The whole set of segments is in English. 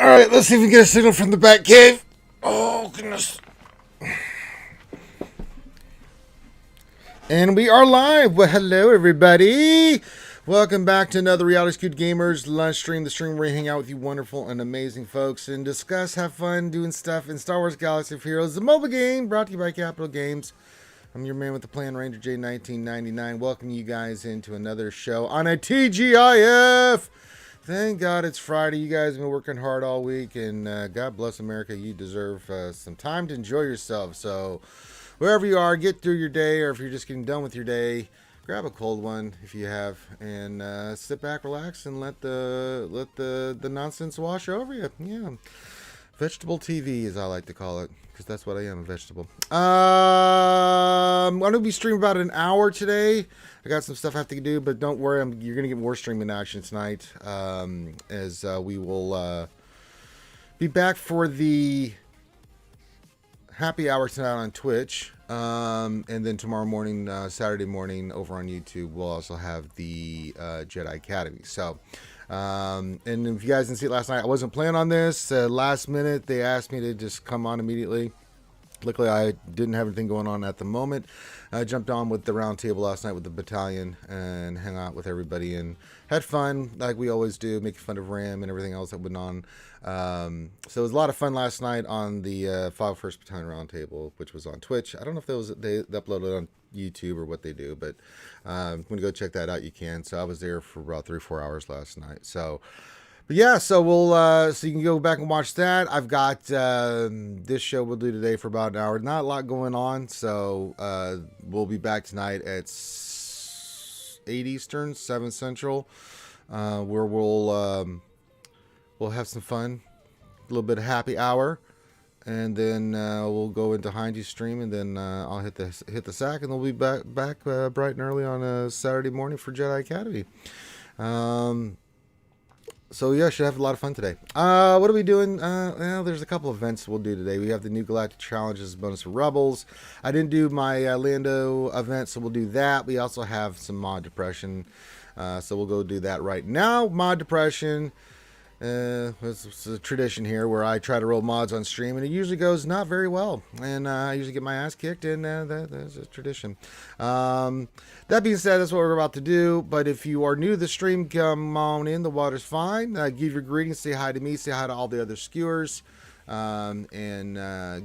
Alright, let's see if we can get a signal from the back cave. Oh, goodness. And we are live. Well, hello, everybody. Welcome back to another Reality Skewed Gamers lunch stream. The stream where we hang out with you wonderful and amazing folks and discuss, have fun, doing stuff in Star Wars Galaxy of Heroes, the mobile game brought to you by Capital Games. I'm your man with the plan, Ranger J 1999. Welcome you guys into another show on a TGIF. Thank God it's Friday. You guys have been working hard all week, and God bless America. You deserve some time to enjoy yourself. So wherever you are, get through your day, or if you're just getting done with your day, grab a cold one if you have, and sit back, relax, and let the nonsense wash over you. Yeah, vegetable TV, as I like to call it, because that's what I am, a vegetable. I'm going to be streaming about an hour today. I got some stuff I have to do, but don't worry, you're going to get more streaming action tonight, as we will be back for the happy hour tonight on Twitch, and then tomorrow morning, Saturday morning, over on YouTube, we'll also have the Jedi Academy. So, and if you guys didn't see it last night, I wasn't planning on this. Last minute, they asked me to just come on immediately. Luckily, I didn't have anything going on at the moment. I jumped on with the round table last night with the battalion and hung out with everybody and had fun like we always do, making fun of Ram and everything else that went on. So it was a lot of fun last night on the 501st Battalion round table, which was on Twitch. I don't know if they uploaded it on YouTube or what they do, but when you go check that out, you can. So I was there for about 3-4 hours last night. So. But yeah, so we'll so you can go back and watch that. I've got this show we'll do today for about an hour. Not a lot going on, so we'll be back tonight at 8 Eastern, 7 Central, where we'll have some fun, a little bit of happy hour, and then we'll go into Hindy's stream, and then I'll hit the sack, and we'll be back bright and early on a Saturday morning for Jedi Academy. So yeah, should have a lot of fun today. What are we doing? Well, there's a couple of events we'll do today. We have the new Galactic Challenges bonus for Rebels. I didn't do my Lando event, so we'll do that. We also have some mod depression, so we'll go do that right now. Mod depression. It's a tradition here where I try to roll mods on stream, and it usually goes not very well, and I usually get my ass kicked, and that's a tradition. That being said, that's what we're about to do. But if you are new to the stream, come on in. The water's fine. Give your greetings. Say hi to me. Say hi to all the other skewers. And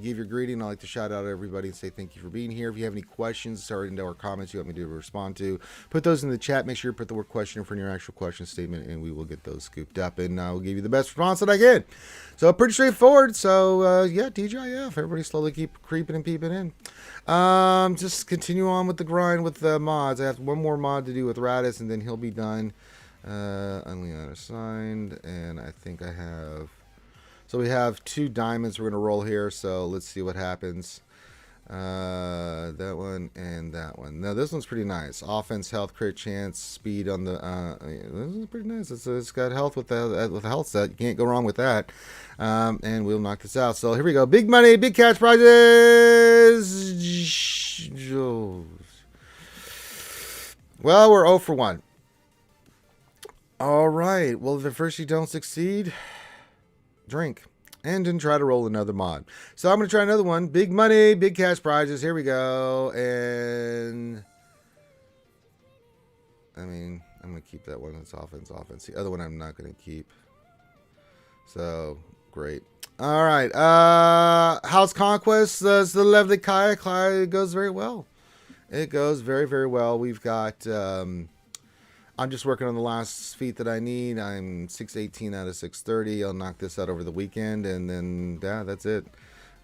give your greeting. I like to shout out everybody and say thank you for being here. If you have any questions or comments you want me to respond to, put those in the chat. Make sure you put the word question in front of your actual question statement, and we will get those scooped up, and I will give you the best response that I can. So pretty straightforward. So yeah, TGIF. Everybody slowly keep creeping and peeping in. Just continue on with the grind with the mods. I have one more mod to do with Radis, and then he'll be done. Only unassigned, and I think I have. So we have 2 diamonds we're going to roll here, so let's see what happens. That one and that one. Now, this one's pretty nice. Offense, health, crit chance, speed on the... this is pretty nice. It's got health with the health set. You can't go wrong with that. And we'll knock this out. So here we go. Big money, big cash prizes! Well, we're 0 for 1. All right. Well, if at first you don't succeed... drink and then try to roll another mod. So I'm going to try another one. Big money, big cash prizes. Here we go. And I mean, I'm going to keep that one. That's offense. The other one I'm not going to keep. So great. All right. House Conquest. The lovely Kaya. Kaya goes very well. It goes very, very well. We've got, I'm just working on the last feat that I need. I'm 618 out of 630. I'll knock this out over the weekend, and then, yeah, that's it.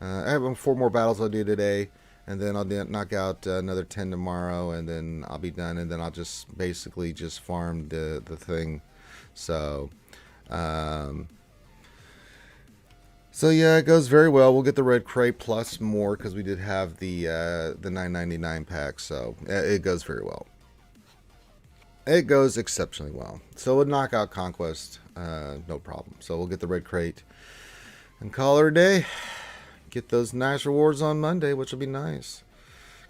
I have 4 more battles I'll do today, and then I'll knock out another 10 tomorrow, and then I'll be done, and then I'll just basically just farm the thing. So, yeah, it goes very well. We'll get the red crate plus more, because we did have the $9.99 pack, so it goes very well. It goes exceptionally well. So we'll knock out Conquest, no problem. So we'll get the red crate and call her a day. Get those nice rewards on Monday, which will be nice.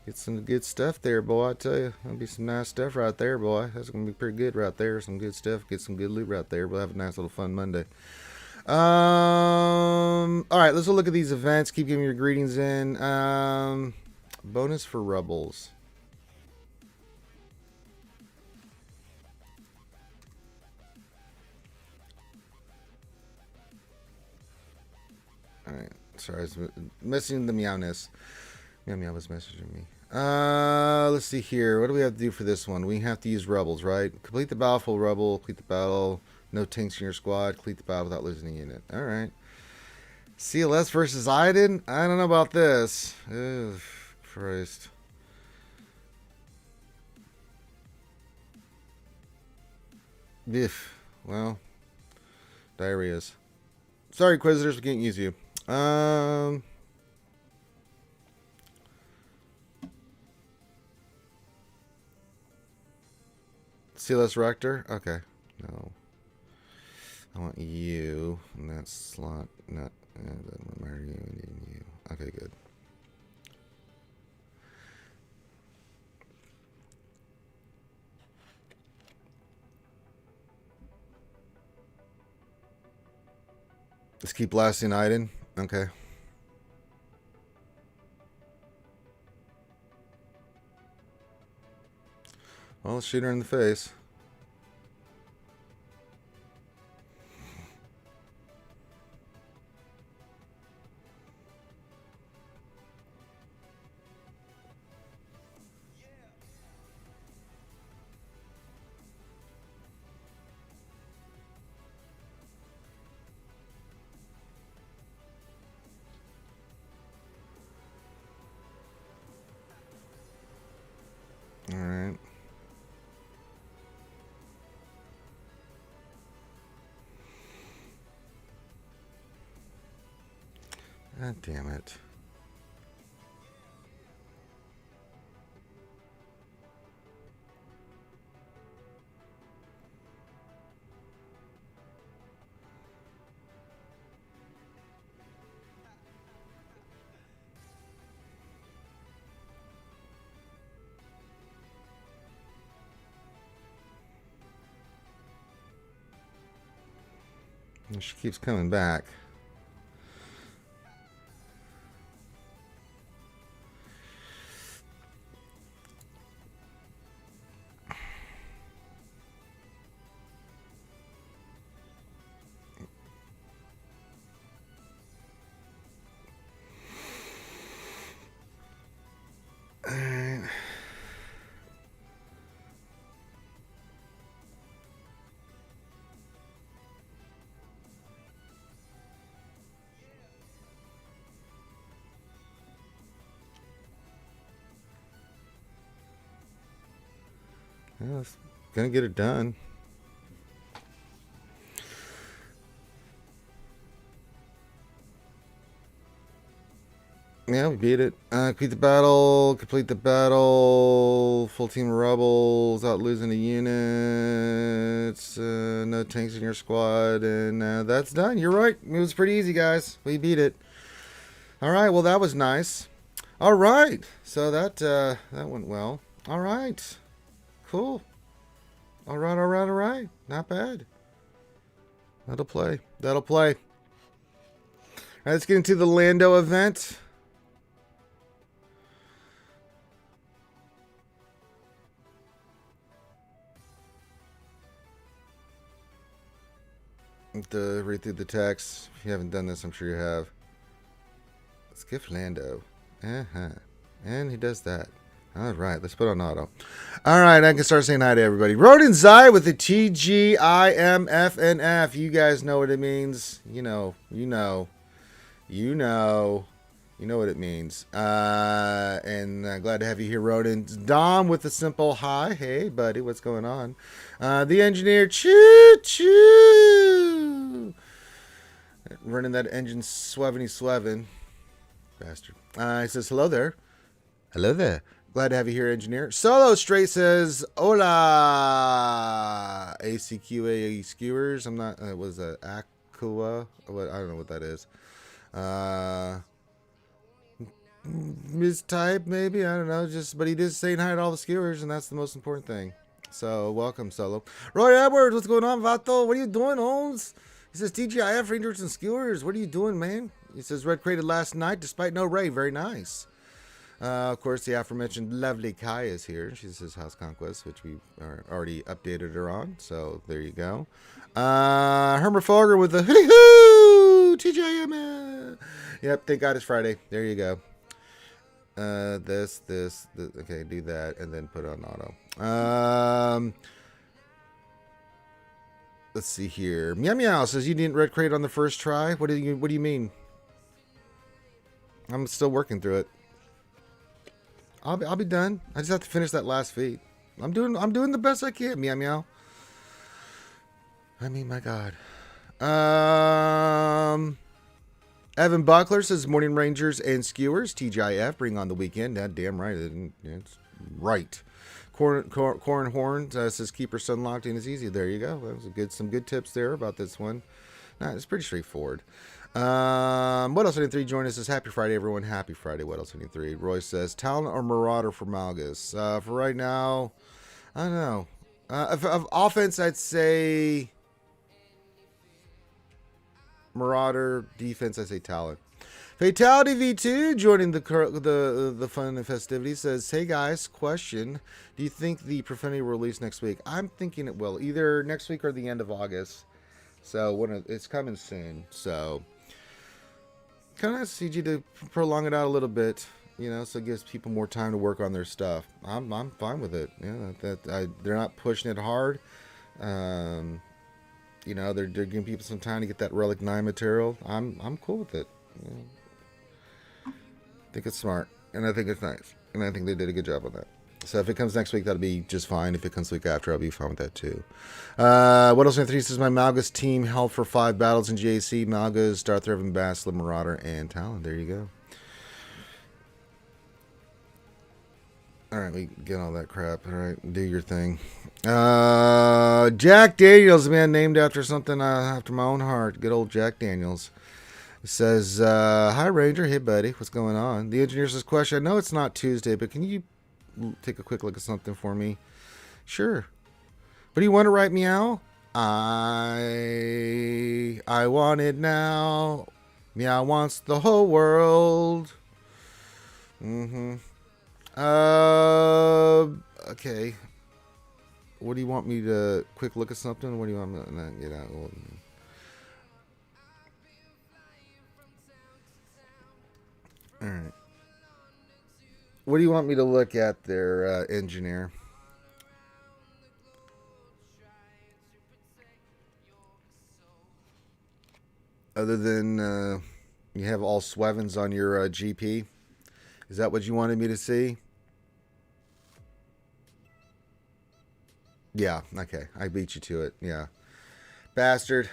Get some good stuff there, boy. I tell you, that'll be some nice stuff right there, boy. That's gonna be pretty good right there. Some good stuff. Get some good loot right there. We'll have a nice little fun Monday. All right, let's look at these events. Keep giving your greetings in. Bonus for Rebels. All right, sorry, I was missing the meowness. Meow Meow was messaging me. Let's see here. What do we have to do for this one? We have to use Rebels, right? Complete the battle, full Rebel. Complete the battle. No tanks in your squad. Complete the battle without losing a unit. All right. CLS versus Iden? I don't know about this. Ugh, Christ. Biff. Well, diarrheas. Sorry, Inquisitors, we can't use you. CLS Rector? Okay. No. I want you in that slot. Not doesn't matter. You. Okay, good. Let's keep blasting Iden. Okay. Well, let's shoot her in the face. All right. God damn it. She keeps coming back. Alright. Yeah, it's gonna get it done. Yeah, we beat it. Complete the battle. Complete the battle. Full team of rebels. Without losing a unit. No tanks in your squad. And that's done. You're right. It was pretty easy, guys. We beat it. All right. Well, that was nice. All right. So that went well. All right. Cool. All right. All right. All right. Not bad. That'll play. That'll play. All right. Let's get into the Lando event. To read through the text. If you haven't done this, I'm sure you have. Let's gift Lando. And he does that. All right, let's put on auto. All right, I can start saying hi to everybody. Rodin Zai with the TGIMFNF. You guys know what it means. You know what it means. And glad to have you here, Rodin. Dom with a simple hi. Hey, buddy, what's going on? The engineer, choo choo. Running that engine sweving. Bastard. He says, hello there. Hello there. Glad to have you here, engineer. Solo Straight says, hola. ACQA skewers. I'm not, was that Aqua? What, I don't know what that is. Mistype, maybe? I don't know. But he did saying hi to all the skewers, and that's the most important thing. So, welcome, Solo. Roy Edwards, what's going on, Vato? What are you doing, Holmes? He says, TGIF, Rangers and Skewers, what are you doing, man? He says, red created last night despite no Ray. Very nice. Of course, the aforementioned lovely Kai is here. She says House Conquest, which we already updated her on. So there you go. Hermer Fogger with the hoo TGIM. Yep, thank God it's Friday. There you go. This. Okay, do that and then put it on auto. Let's see here. Meow Meow says you didn't red crate on the first try. What do you mean? I'm still working through it. I'll be done. I just have to finish that last feat. I'm doing the best I can. Meow Meow. I mean, my God. Evan Buckler says morning Rangers and Skewers. TGIF bring on the weekend. That damn right. It's right. Corn Horn says keep her sunlocked and it's easy. There you go. That was some good tips there about this one. Nah, it's pretty straightforward. What else? 3 join us. Says happy Friday, everyone. Happy Friday. What else? 3. Roy says Talon or Marauder for Malgus. For right now, I don't know. Of offense, I'd say Marauder. Defense, I'd say Talon. Fatality V2 joining the fun and festivities says, hey guys, question. Do you think the Profanity will release next week? I'm thinking it will. Either next week or the end of August. So it's coming soon. So kind of CG to prolong it out a little bit, so it gives people more time to work on their stuff. I'm fine with it. They're not pushing it hard. They're giving people some time to get that Relic 9 material. I'm cool with it. I think it's smart, and I think it's nice, and I think they did a good job on that. So if it comes next week, that'll be just fine. If it comes the week after, I'll be fine with that too. What else? 3 says my Malgus team held for 5 battles in GAC. Malgus, Darth Revan, Bastila, Marauder, and Talon. There you go. All right, we get all that crap. All right, do your thing. Jack Daniels, man, named after something after my own heart. Good old Jack Daniels. It says, hi, Ranger. Hey, buddy. What's going on? The engineer says, question. I know it's not Tuesday, but can you take a quick look at something for me? Sure. But do you want to write meow? I want it now. Meow wants the whole world. Okay. What do you want me to quick look at something? What do you want me to get out? All right. What do you want me to look at there, engineer? Other than you have all Swevens on your GP? Is that what you wanted me to see? Yeah, okay. I beat you to it. Yeah. Bastard.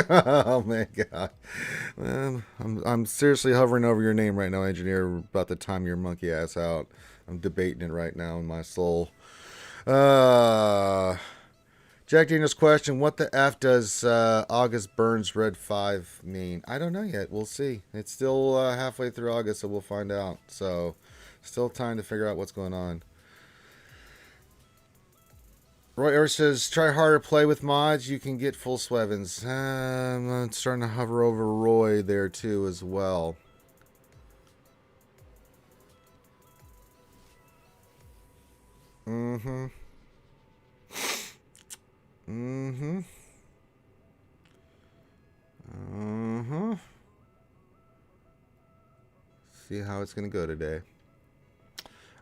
Oh my God. I'm seriously hovering over your name right now, engineer, about to time your monkey ass out. I'm debating it right now in my soul. Jack Daniels question, what the F does August Burns Red 5 mean? I don't know yet. We'll see. It's still halfway through August, so we'll find out. So still time to figure out what's going on. Roy Earth says, try harder, play with mods, you can get full Swevens. I'm starting to hover over Roy there too as well. See how it's going to go today.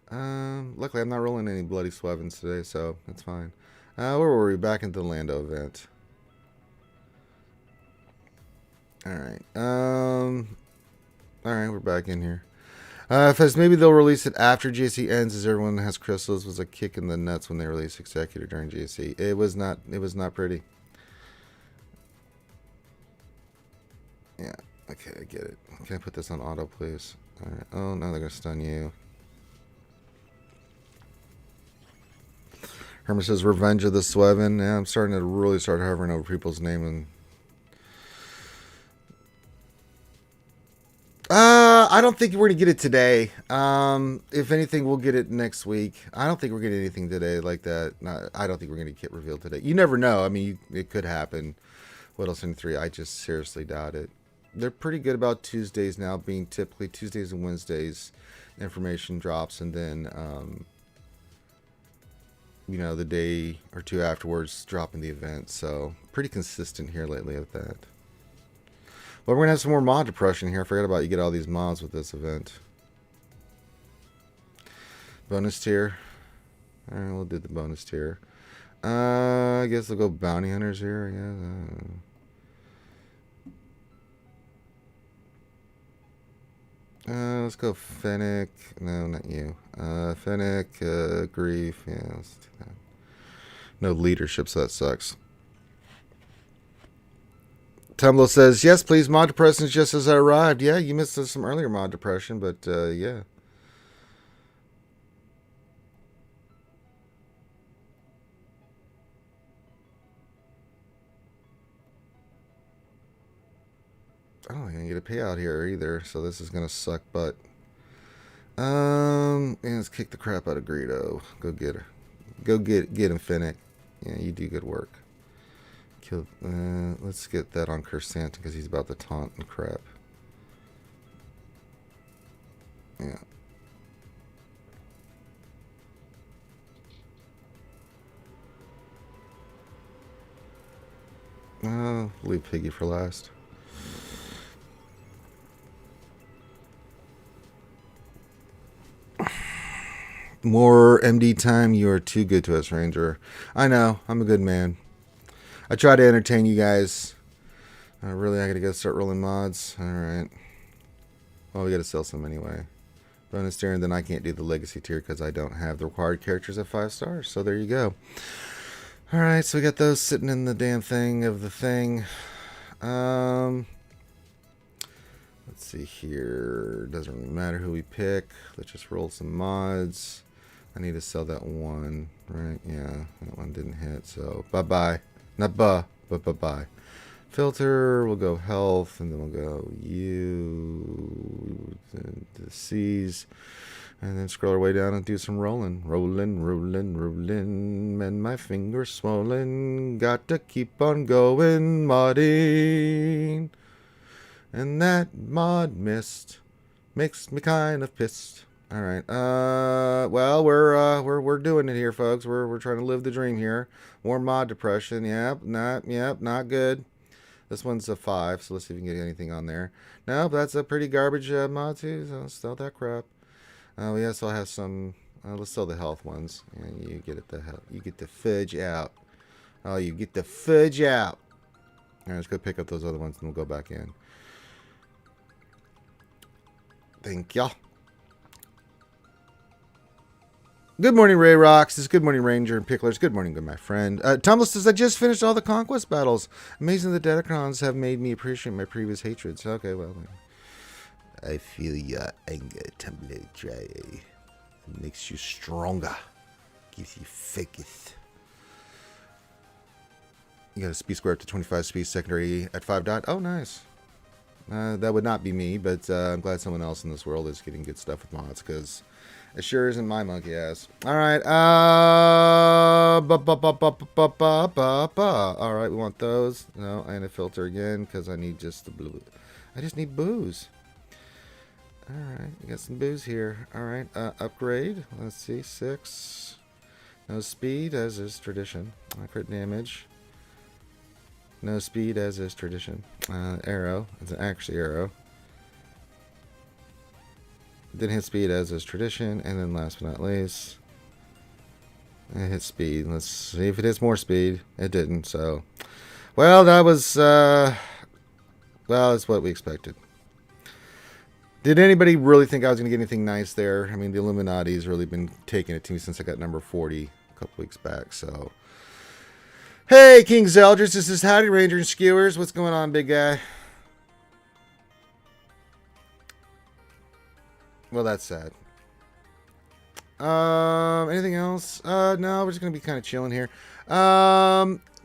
Luckily I'm not rolling any bloody Swevens today, so that's fine. Where were we? Back into the Lando event. Alright. Alright, we're back in here. Because maybe they'll release it after GSC ends, as everyone has crystals. Was a kick in the nuts when they released Executor during GSC. It was not pretty. Yeah, okay, I get it. Can I put this on auto, please? Alright. Oh, no, they're gonna stun you. Herman says, Revenge of the Sweven. Yeah, I'm starting to really start hovering over people's name. And I don't think we're going to get it today. If anything, we'll get it next week. I don't think we're getting anything today like that. I don't think we're going to get revealed today. You never know. I mean, it could happen. What else in 3? I just seriously doubt it. They're pretty good about Tuesdays now, being typically Tuesdays and Wednesdays. Information drops, and then, you know, the day or two afterwards, dropping the event. So, pretty consistent here lately with that. Well, we're going to have some more mod depression here. I forgot about you get all these mods with this event. Bonus tier. Alright, we'll do the bonus tier. I guess we'll go bounty hunters here, I guess. Let's go Fennec. No, not you. Fennec, Grief. Yeah, let's do that. No leadership, so that sucks. Tumble says, yes, please, mod depression just as I arrived. Yeah, you missed some earlier mod depression, but yeah. I don't think I get a payout here either, so this is gonna suck butt. And let's kick the crap out of Greedo. Go get her. Go get him, Fennec. Yeah, you do good work. Kill. Let's get that on Kersantin because he's about to taunt and crap. Yeah. Leave Piggy for last. More MD time. You are too good to us, Ranger. I know. I'm a good man. I try to entertain you guys. Really, I gotta go start rolling mods. Alright. Well, we gotta sell some anyway. Bonus tier, and then I can't do the legacy tier because I don't have the required characters at 5 stars. So there you go. Alright, so we got those sitting in the damn thing of the thing. Let's see here. Doesn't really matter who we pick. Let's just roll some mods. I need to sell that one, right? Yeah, that one didn't hit, so bye-bye. Not but bye-bye. Filter, we'll go health, and then we'll go U, the C's, and then scroll our way down and do some rolling. Rolling, and my fingers swollen. Got to keep on going, modding. And that mod missed. Makes me kind of pissed. All right. Well, we're doing it here, folks. We're trying to live the dream here. More mod depression. Yep, not good. This one's a 5, so let's see if we can get anything on there. Nope, that's a pretty garbage mod too. So sell that crap. We also have some. Let's sell the health ones. And you get it. You get the fudge out. Oh, you get the fudge out. All right, let's go pick up those other ones, and we'll go back in. Thank y'all. Good morning, Ray Rocks. Good morning, Ranger and Picklers. Good morning, good my friend. Tumble says, I just finished all the conquest battles. Amazing the Datacrons have made me appreciate my previous hatreds. Okay, well. I feel your anger, Tumble. Try. It makes you stronger. Gives you faith. You got a speed square up to 25 speed, secondary at 5 dot. Oh, nice. That would not be me, but I'm glad someone else in this world is getting good stuff with mods, because it sure isn't my monkey ass. Alright, alright, we want those. No, and a filter again, because I need just the blue. I just need booze. Alright, we got some booze here. Alright, upgrade. Let's see, 6. No speed, as is tradition. Crit damage. No speed, as is tradition. Arrow. It's an actually arrow. Didn't hit speed, as is tradition. And then last but not least, it hit speed. Let's see if it hits more speed. It didn't, so. Well, that was, well, that's what we expected. Did anybody really think I was going to get anything nice there? I mean, the Illuminati's really been taking it to me since I got number 40 a couple weeks back, so. Hey, King Zeldris, this is Howdy Ranger and Skewers. What's going on, big guy? Well, that's sad. Anything else? No, we're just gonna be kind of chilling here.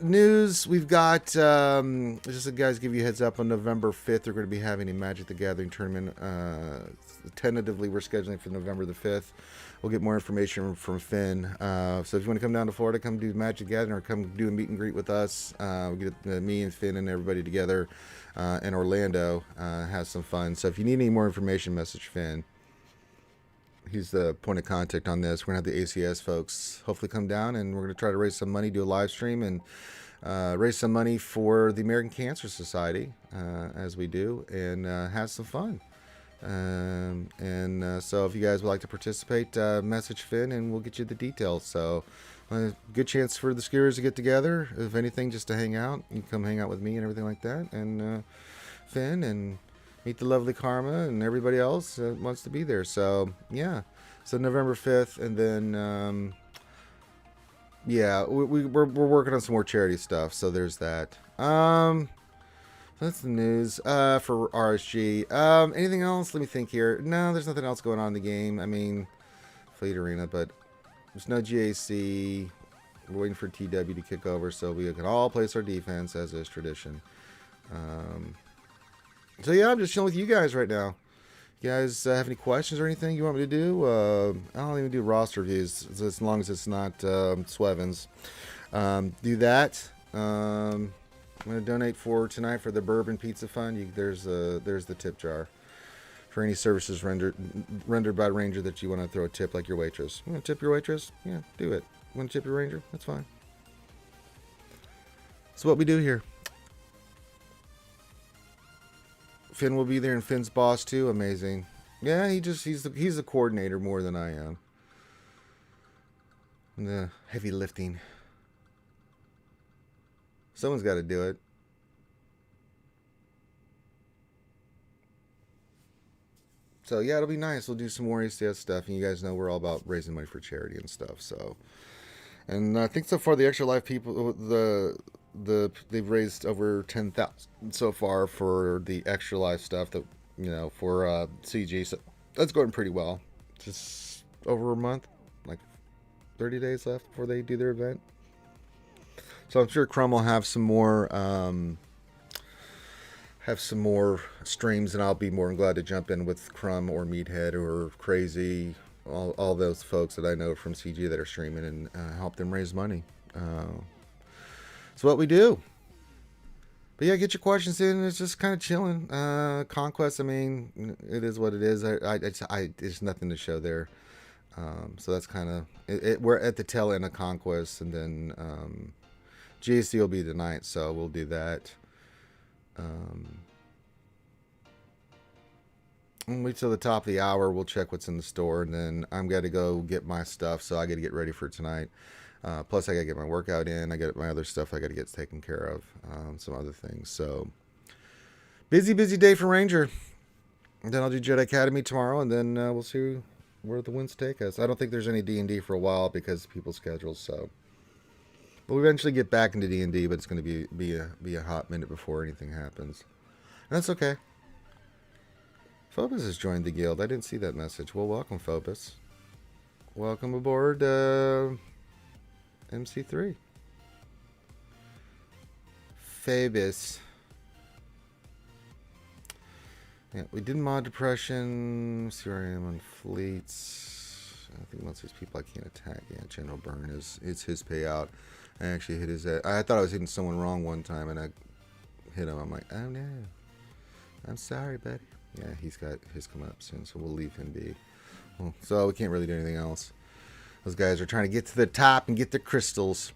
News. We've got just to guys give you a heads up on November 5th. We're going to be having a Magic the Gathering tournament. Tentatively, we're scheduling for November the 5th. We'll get more information from Finn. So if you want to come down to Florida, come do Magic Gathering or come do a meet and greet with us. We'll get me and Finn and everybody together in Orlando. Have some fun. So if you need any more information, message Finn. He's the point of contact on this. We're going to have the ACS folks hopefully come down, and we're going to try to raise some money, do a live stream, and raise some money for the American Cancer Society, as we do, and have some fun. So if you guys would like to participate, message Finn, and we'll get you the details. So good chance for the skiers to get together. If anything, just to hang out. You can come hang out with me and everything like that, and Finn, and meet the lovely Karma and everybody else that wants to be there. So, yeah. So, November 5th. And then, yeah, we're working on some more charity stuff. So, there's that. That's the news for RSG. Anything else? Let me think here. No, there's nothing else going on in the game. I mean, Fleet Arena, but there's no GAC. We're waiting for TW to kick over so we can all place our defense, as is tradition. So yeah, I'm just chilling with you guys right now. You guys have any questions or anything you want me to do? I don't even do roster reviews as long as it's not Swevens. Do that. I'm going to donate for tonight for the Bourbon Pizza Fund. There's the tip jar for any services rendered by Ranger that you want to throw a tip, like your waitress. You want to tip your waitress? Yeah, do it. Want to tip your Ranger? That's fine. That's what we do here. Finn will be there, and Finn's boss too. Amazing. Yeah, he's the coordinator more than I am. And the heavy lifting. Someone's got to do it. So yeah, it'll be nice. We'll do some more ACS stuff, and you guys know we're all about raising money for charity and stuff. So, and I think so far the Extra Life people, they've raised over 10,000 so far for the Extra Life stuff that for CG. So that's going pretty well. Just over a month, like 30 days left before they do their event. So I'm sure Crumb will have some more streams, and I'll be more than glad to jump in with Crumb or Meathead or Crazy, all those folks that I know from CG that are streaming, and help them raise money. It's what we do. But yeah, get your questions in. It's just kind of chilling. Conquest, I mean, it is what it is. There's nothing to show there. So that's kind of we're at the tail end of Conquest, and then GAC will be tonight, so we'll do that. Wait till the top of the hour. We'll check what's in the store, and then I'm got to go get my stuff, so I got to get ready for tonight. Plus, I got to get my workout in. I got my other stuff I got to get taken care of. Some other things. So, busy day for Ranger. And then I'll do Jedi Academy tomorrow, and then we'll see where the winds take us. I don't think there's any D&D for a while because of people's schedules. So, but we'll eventually get back into D&D, but it's going to be a hot minute before anything happens. And that's okay. Phobos has joined the guild. I didn't see that message. Well, welcome, Phobos. Welcome aboard MC3. Phobos. Yeah, we did mod depression. See where I am on fleets. I think most of these people I can't attack. Yeah, General Burn it's his payout. I actually hit his. I thought I was hitting someone wrong one time, and I hit him. I'm like, oh no, I'm sorry, buddy. Yeah, he's got his coming up soon, so we'll leave him be. Well, so we can't really do anything else. Those guys are trying to get to the top and get their crystals.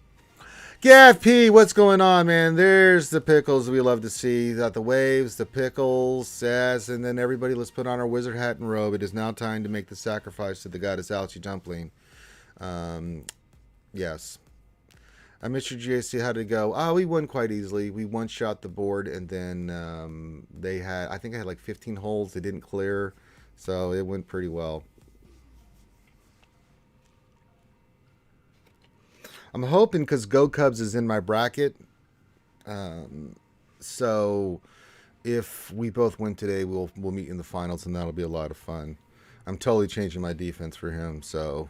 Gav P, what's going on, man? There's the pickles we love to see. Got the waves, the pickles, sass, and then everybody, let's put on our wizard hat and robe. It is now time to make the sacrifice to the goddess Alchi Dumpling. Yes. I missed your GAC. How did it go? We won quite easily. We one-shot the board, and then I think I had like 15 holes they didn't clear, so it went pretty well. I'm hoping, because Go Cubs is in my bracket, so if we both win today, we'll meet in the finals, and that'll be a lot of fun. I'm totally changing my defense for him, so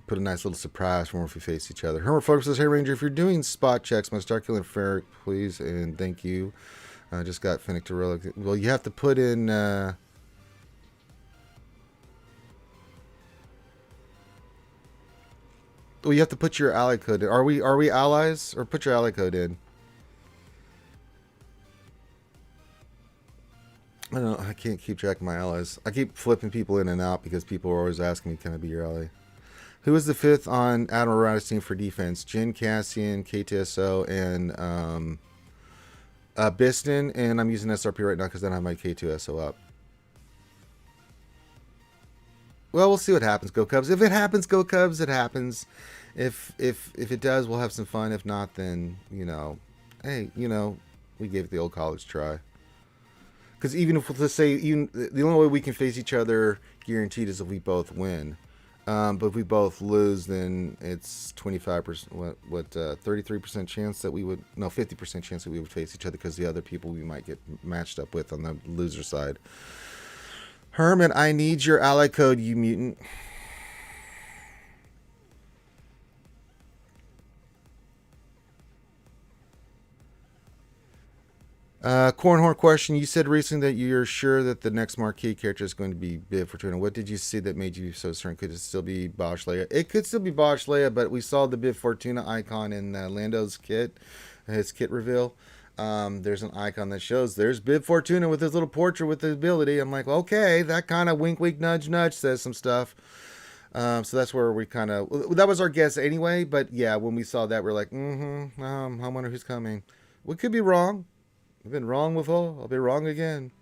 Put a nice little surprise for if we face each other. Hermit Focus says, hey Ranger, if you're doing spot checks, must start killing Ferric, please, and thank you. I just got Fennec to Relic. Well, you have to put in... well, you have to put your ally code in. Are we allies? Or put your ally code in. I don't know. I can't keep track of my allies. I keep flipping people in and out because people are always asking me, can I be your ally? Who is the fifth on Admiral Radis team for defense? Jin, Cassian, KTSO, and Biston. And I'm using SRP right now because I don't have my K2SO up. Well, we'll see what happens. Go Cubs. If it happens, go Cubs. It happens. If it does, we'll have some fun. If not, then, you know, hey, you know, we gave it the old college try. Because even if, let's say, even the only way we can face each other guaranteed is if we both win. But if we both lose, then it's 25%, 33% chance that we would, no, 50% chance that we would face each other because the other people we might get matched up with on the loser side. Hermit, I need your ally code, you mutant. Cornhorn question. You said recently that you're sure that the next marquee character is going to be Bib Fortuna. What did you see that made you so certain? Could it still be Bosch Leia? It could still be Bosch Leia, but we saw the Bib Fortuna icon in Lando's kit, his kit reveal. There's an icon that shows there's Bib Fortuna with his little portrait with the ability. I'm like, okay, that kind of wink, wink, nudge, nudge says some stuff. So that's where we kind of, that was our guess anyway. But yeah, when we saw that, we're like, I wonder who's coming. We could be wrong. I've been wrong before. I'll be wrong again.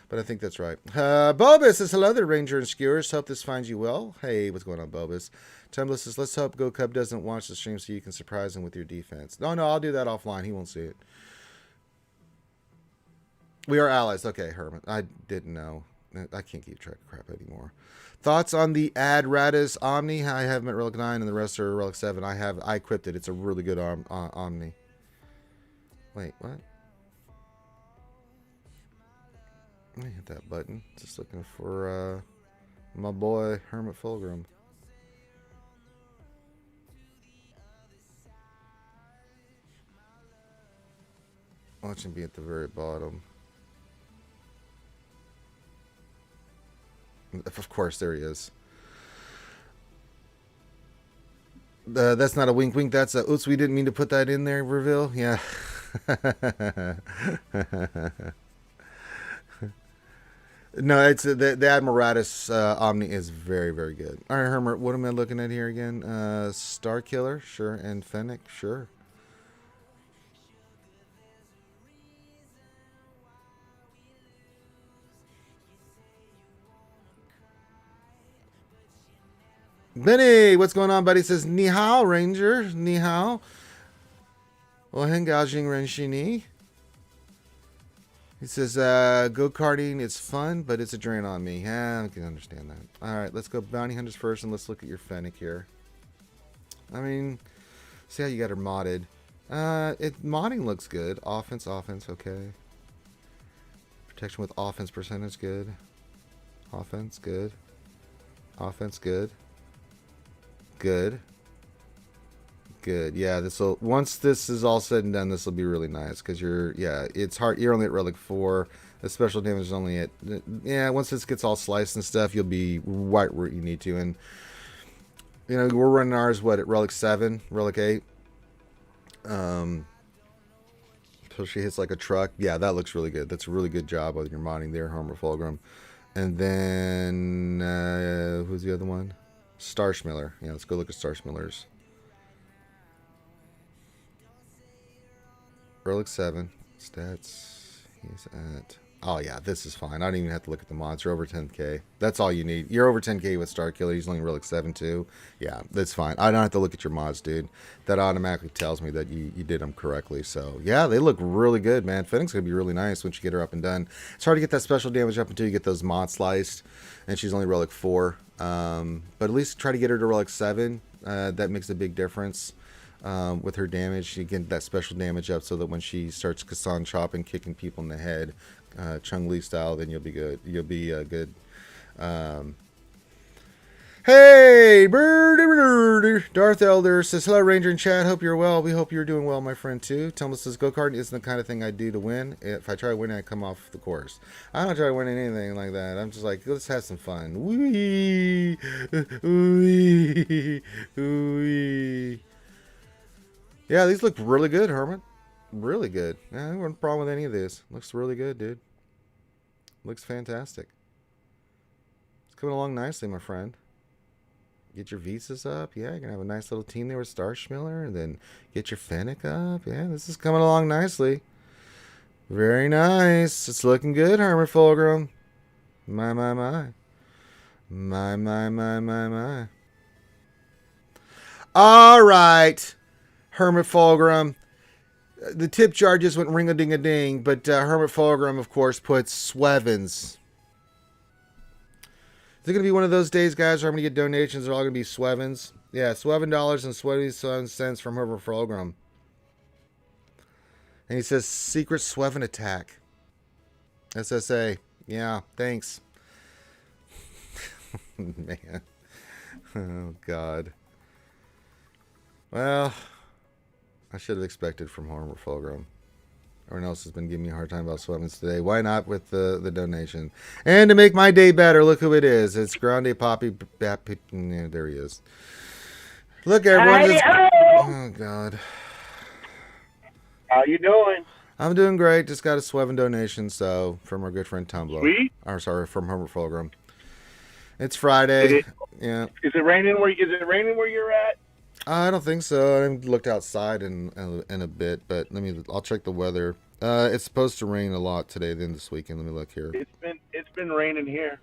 But I think that's right. Bulbus says, hello there, Ranger and Skewers. Hope this finds you well. Hey, what's going on, Bulbus? Tumblr says, let's hope Go Cub doesn't watch the stream so you can surprise him with your defense. No, I'll do that offline. He won't see it. We are allies. Okay, Hermit. I didn't know. I can't keep track of crap anymore. Thoughts on the Ad Radis Omni? I have met Relic 9 and the rest are Relic 7. I equipped it. It's a really good Omni. Wait, what? Let me hit that button. Just looking for my boy Hermit Fulgrim. Watch him be at the very bottom. Of course, there he is. That's not a wink wink. That's a oops, we didn't mean to put that in there, reveal. Yeah. No, it's the Admiral Radis Omni is very, very good. All right, Hermit, what am I looking at here again? Star Killer, sure, and Fennec, sure. Benny, what's going on, buddy? Says, Ni hao, Ranger. Ni hao. Well, Hengajing Renshini. He says, go-karting, it's fun, but it's a drain on me. Yeah, I can understand that. All right, let's go Bounty Hunters first, and let's look at your Fennec here. I mean, see how you got her modded. Modding looks good. Offense, okay. Protection with offense percentage, good. Offense, good. Offense, good. Good. Good. Yeah, once this is all said and done, this will be really nice because it's hard. You're only at Relic 4. The special damage is only at, once this gets all sliced and stuff, you'll be right where you need to. And, you know, we're running ours, at Relic 7, Relic 8. So she hits like a truck. Yeah, that looks really good. That's a really good job with your modding there, Homer Fulgrim. And then, who's the other one? Starschmiller. Yeah, let's go look at Starschmiller's. Relic 7. Stats. He's at... Oh, yeah, this is fine. I don't even have to look at the mods. You're over 10k. That's all you need. You're over 10k with Star Killer. He's only Relic 7, too. Yeah, that's fine. I don't have to look at your mods, dude. That automatically tells me that you did them correctly. So, yeah, they look really good, man. Fennec's going to be really nice once you get her up and done. It's hard to get that special damage up until you get those mods sliced. And she's only Relic 4. But at least try to get her to Relic 7. That makes a big difference. With her damage, you get that special damage up so that when she starts Kassan chopping, kicking people in the head, Chung Li style, then you'll be good. You'll be good. Hey, Darth Elder says, hello, Ranger and Chad. Hope you're well. We hope you're doing well, my friend, too. Thomas says, go-karting isn't the kind of thing I do to win. If I try winning, I come off the course. I don't try winning anything like that. I'm just like, let's have some fun. Wee, wee, wee. Yeah, these look really good, Herman. Really good. Yeah, I have no problem with any of this. Looks really good, dude. Looks fantastic. It's coming along nicely, my friend. Get your visas up. Yeah, you're going to have a nice little team there with Starschmiller. And then get your Fennec up. Yeah, this is coming along nicely. Very nice. It's looking good, Herman Fulgrim. My, my, my. My, my, my, my, my. All right, Hermit Fulgrim. The tip jar just went ring-a-ding-a-ding, but Hermit Fulgrim, of course, puts Swevens. Is it going to be one of those days, guys, where I'm going to get donations? They're all going to be Swevens. Yeah, $11 and 27 cents from Herbert Fulgrim. And he says, secret Sweven attack. SSA. Yeah, thanks. Man. Oh, God. Well, I should have expected from Herbert Fulgrim. Everyone else has been giving me a hard time about Swevens today. Why not with the donation? And to make my day better, look who it is. It's Grande Poppy. Yeah, there he is. Look, everyone. Just, oh, God. How you doing? I'm doing great. Just got a Sweven donation, so from our good friend Tumblr. Sweet. Or sorry, from Herbert Fulgrim. It's Friday. Yeah. Is it raining where you're at? I don't think so. I haven't looked outside in a bit, but I'll check the weather. It's supposed to rain a lot today, then this weekend. Let me look here. It's been raining here.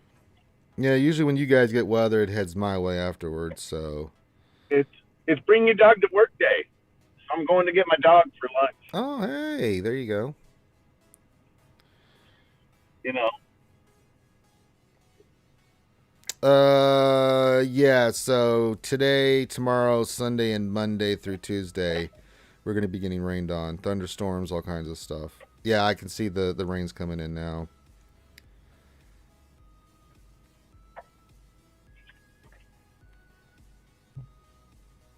Yeah, usually when you guys get weather, it heads my way afterwards. So it's bring your dog to work day. So I'm going to get my dog for lunch. Oh, hey, there you go. You know. Yeah, so today, tomorrow, Sunday, and Monday through Tuesday, we're going to be getting rained on. Thunderstorms, all kinds of stuff. Yeah, I can see the rain's coming in now.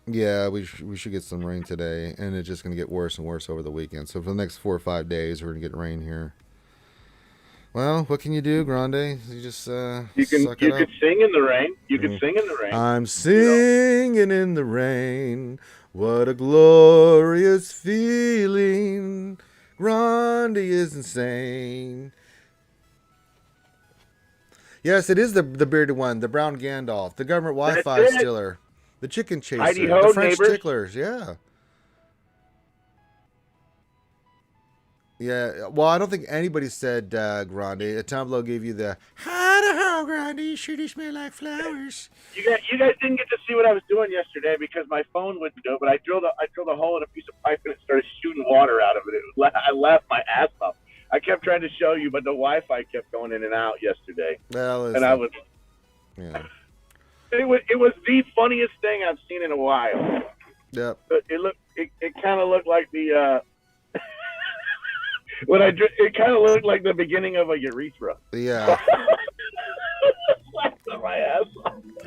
Yeah, we should get some rain today, and it's just going to get worse and worse over the weekend. So for the next 4 or 5 days, we're going to get rain here. Well, what can you do, Grande? You just you can sing in the rain. You can sing in the rain. I'm singing in the rain. What a glorious feeling. Grande is insane. Yes, it is the bearded one, the brown Gandalf, the government Wi-Fi stealer, the chicken chaser, the French ticklers. Yeah. Yeah, well, I don't think anybody said Grande. Tumblr gave you the "Hi, Grande, you sure smell like flowers." You guys didn't get to see what I was doing yesterday because my phone wouldn't do it. But I drilled a hole in a piece of pipe and it started shooting water out of it. I laughed my ass off. I kept trying to show you, but the Wi-Fi kept going in and out yesterday. Well, and I was. Yeah. It was the funniest thing I've seen in a while. Yep. It kind of looked like the. It kind of looked like the beginning of a urethra. Yeah. My ass.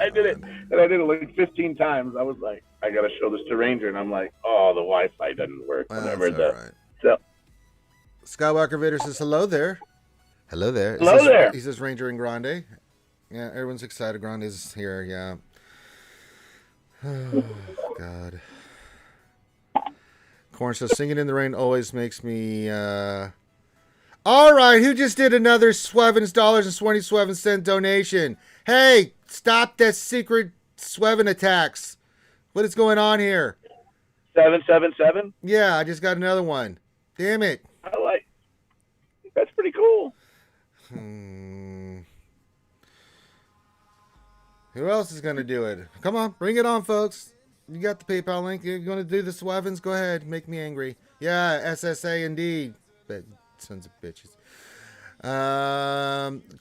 I did it, and I did it like 15 times. I was like, I gotta show this to Ranger, and I'm like, oh, the Wi-Fi doesn't work. Well, that's all right. So, Skywalker Vader says hello there. Hello there. Hello there. He says Ranger and Grande. Yeah, everyone's excited. Grande's here. Yeah. Oh God. Corn says singing in the rain always makes me all right, who just did another $7 and 27 cent donation? Hey, stop that secret Sweven attacks. What is going on here? 777? Yeah, I just got another one. Damn it. That's pretty cool. Who else is going to do it? Come on, bring it on, folks. You got the PayPal link. You're going to do the Swevens? Go ahead. Make me angry. Yeah, SSA indeed. Sons of bitches.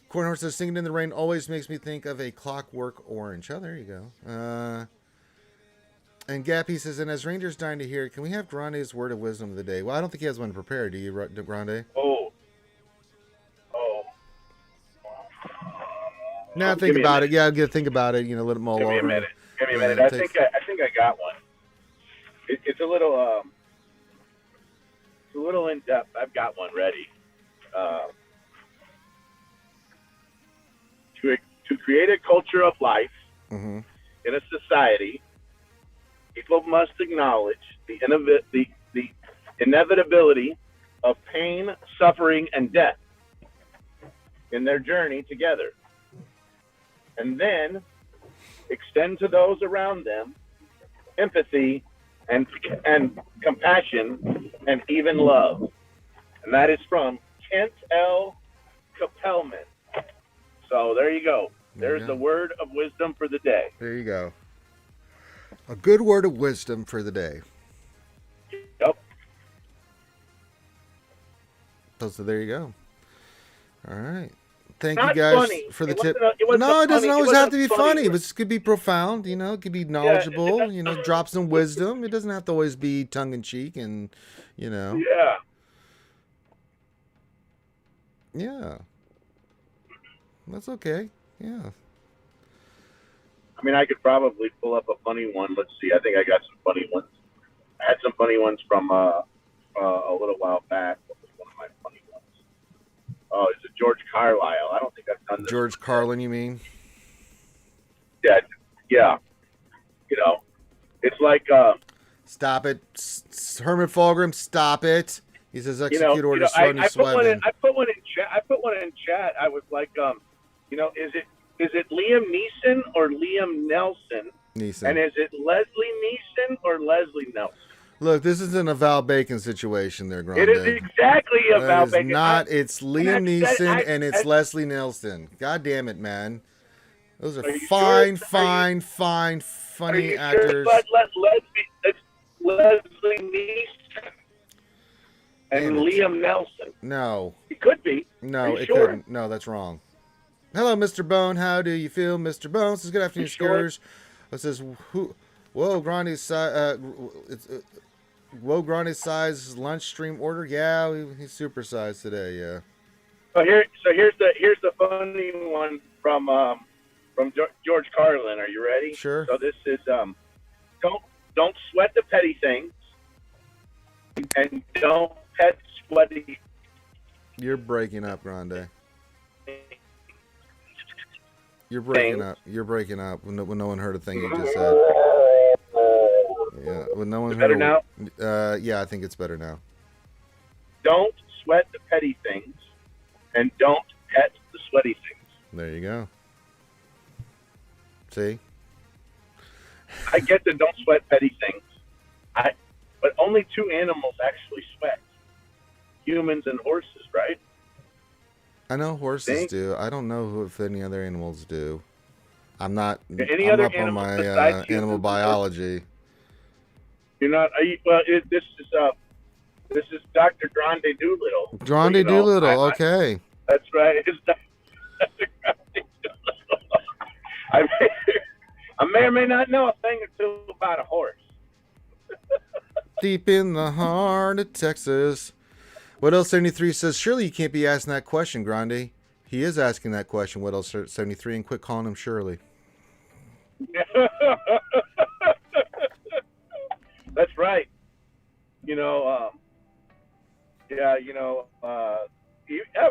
Cornhorse says, singing in the rain always makes me think of a Clockwork Orange. Oh, there you go. And Gappy says, and as Ranger's dying to hear, can we have Grande's word of wisdom of the day? Well, I don't think he has one prepared. Do you, Grande? Oh. Now think about it. Yeah, think about it. You know, let it mull over. Give me a minute. Yeah, I think I got one. It's a little in depth. I've got one ready. To create a culture of life Mm-hmm. in a society, people must acknowledge the inevitability of pain, suffering, and death in their journey together, and then extend to those around them empathy and compassion and even love. And that is from Kent L. Capelman. So there you go. There's the word of wisdom for the day. There you go. A good word of wisdom for the day. Yep. So there you go. All right. Thank Not you guys funny. for the It tip. wasn't No, it doesn't funny. always It have to be wasn't funny. funny. It could be profound. You know, it could be knowledgeable. You know, drop some wisdom. It doesn't have to always be tongue in cheek and, you know. Yeah. Yeah. That's okay. Yeah. I mean, I could probably pull up a funny one. Let's see. I think I got some funny ones. I had some funny ones from a little while back. What was one of my funny ones? Oh, it's a George Carlile. I don't think I've done this. George Carlin, you mean? Yeah. Yeah. You know, it's like Stop it. Herman Fulgrim, stop it. He says execute order I put one in chat. I was like, is it Liam Neeson or Liam Nelson? Neeson. And is it Leslie Neeson or Leslie Nelson? Look, this isn't a Val Bacon situation there, Grande. It is exactly a Val Bacon. It's Liam Neeson and it's Leslie Nelson. God damn it, man. Those are funny actors. Sure? It's Leslie Neeson and Liam Nelson. No. It could be. No, it couldn't. No, that's wrong. Hello, Mr. Bone. How do you feel, Mr. Bone? Says good afternoon, Scooters. It says, whoa, Grande's size lunch stream order. Yeah, he's supersized today. Yeah. So here's the funny one from George Carlin. Are you ready? Sure. So this is don't sweat the petty things, and don't pet sweaty. You're breaking up, Grande. You're breaking up. You're breaking up. When no one heard a thing you just said. Yeah. When no one heard. Better now? Yeah, I think it's better now. Don't sweat the petty things, and don't pet the sweaty things. There you go. See? I get the don't sweat petty things. But only two animals actually sweat. Humans and horses, right? I know horses do. I don't know if any other animals do. I'm not any I'm other up on my animal biology. You're not. This is Dr. Grande Doolittle. Grande Doolittle. Okay. That's right. It's Dr. Grande Doolittle. I may or may not know a thing or two about a horse. Deep in the heart of Texas. What else 73 says? Surely you can't be asking that question, Grande. He is asking that question. What else 73? And quit calling him Shirley. That's right. That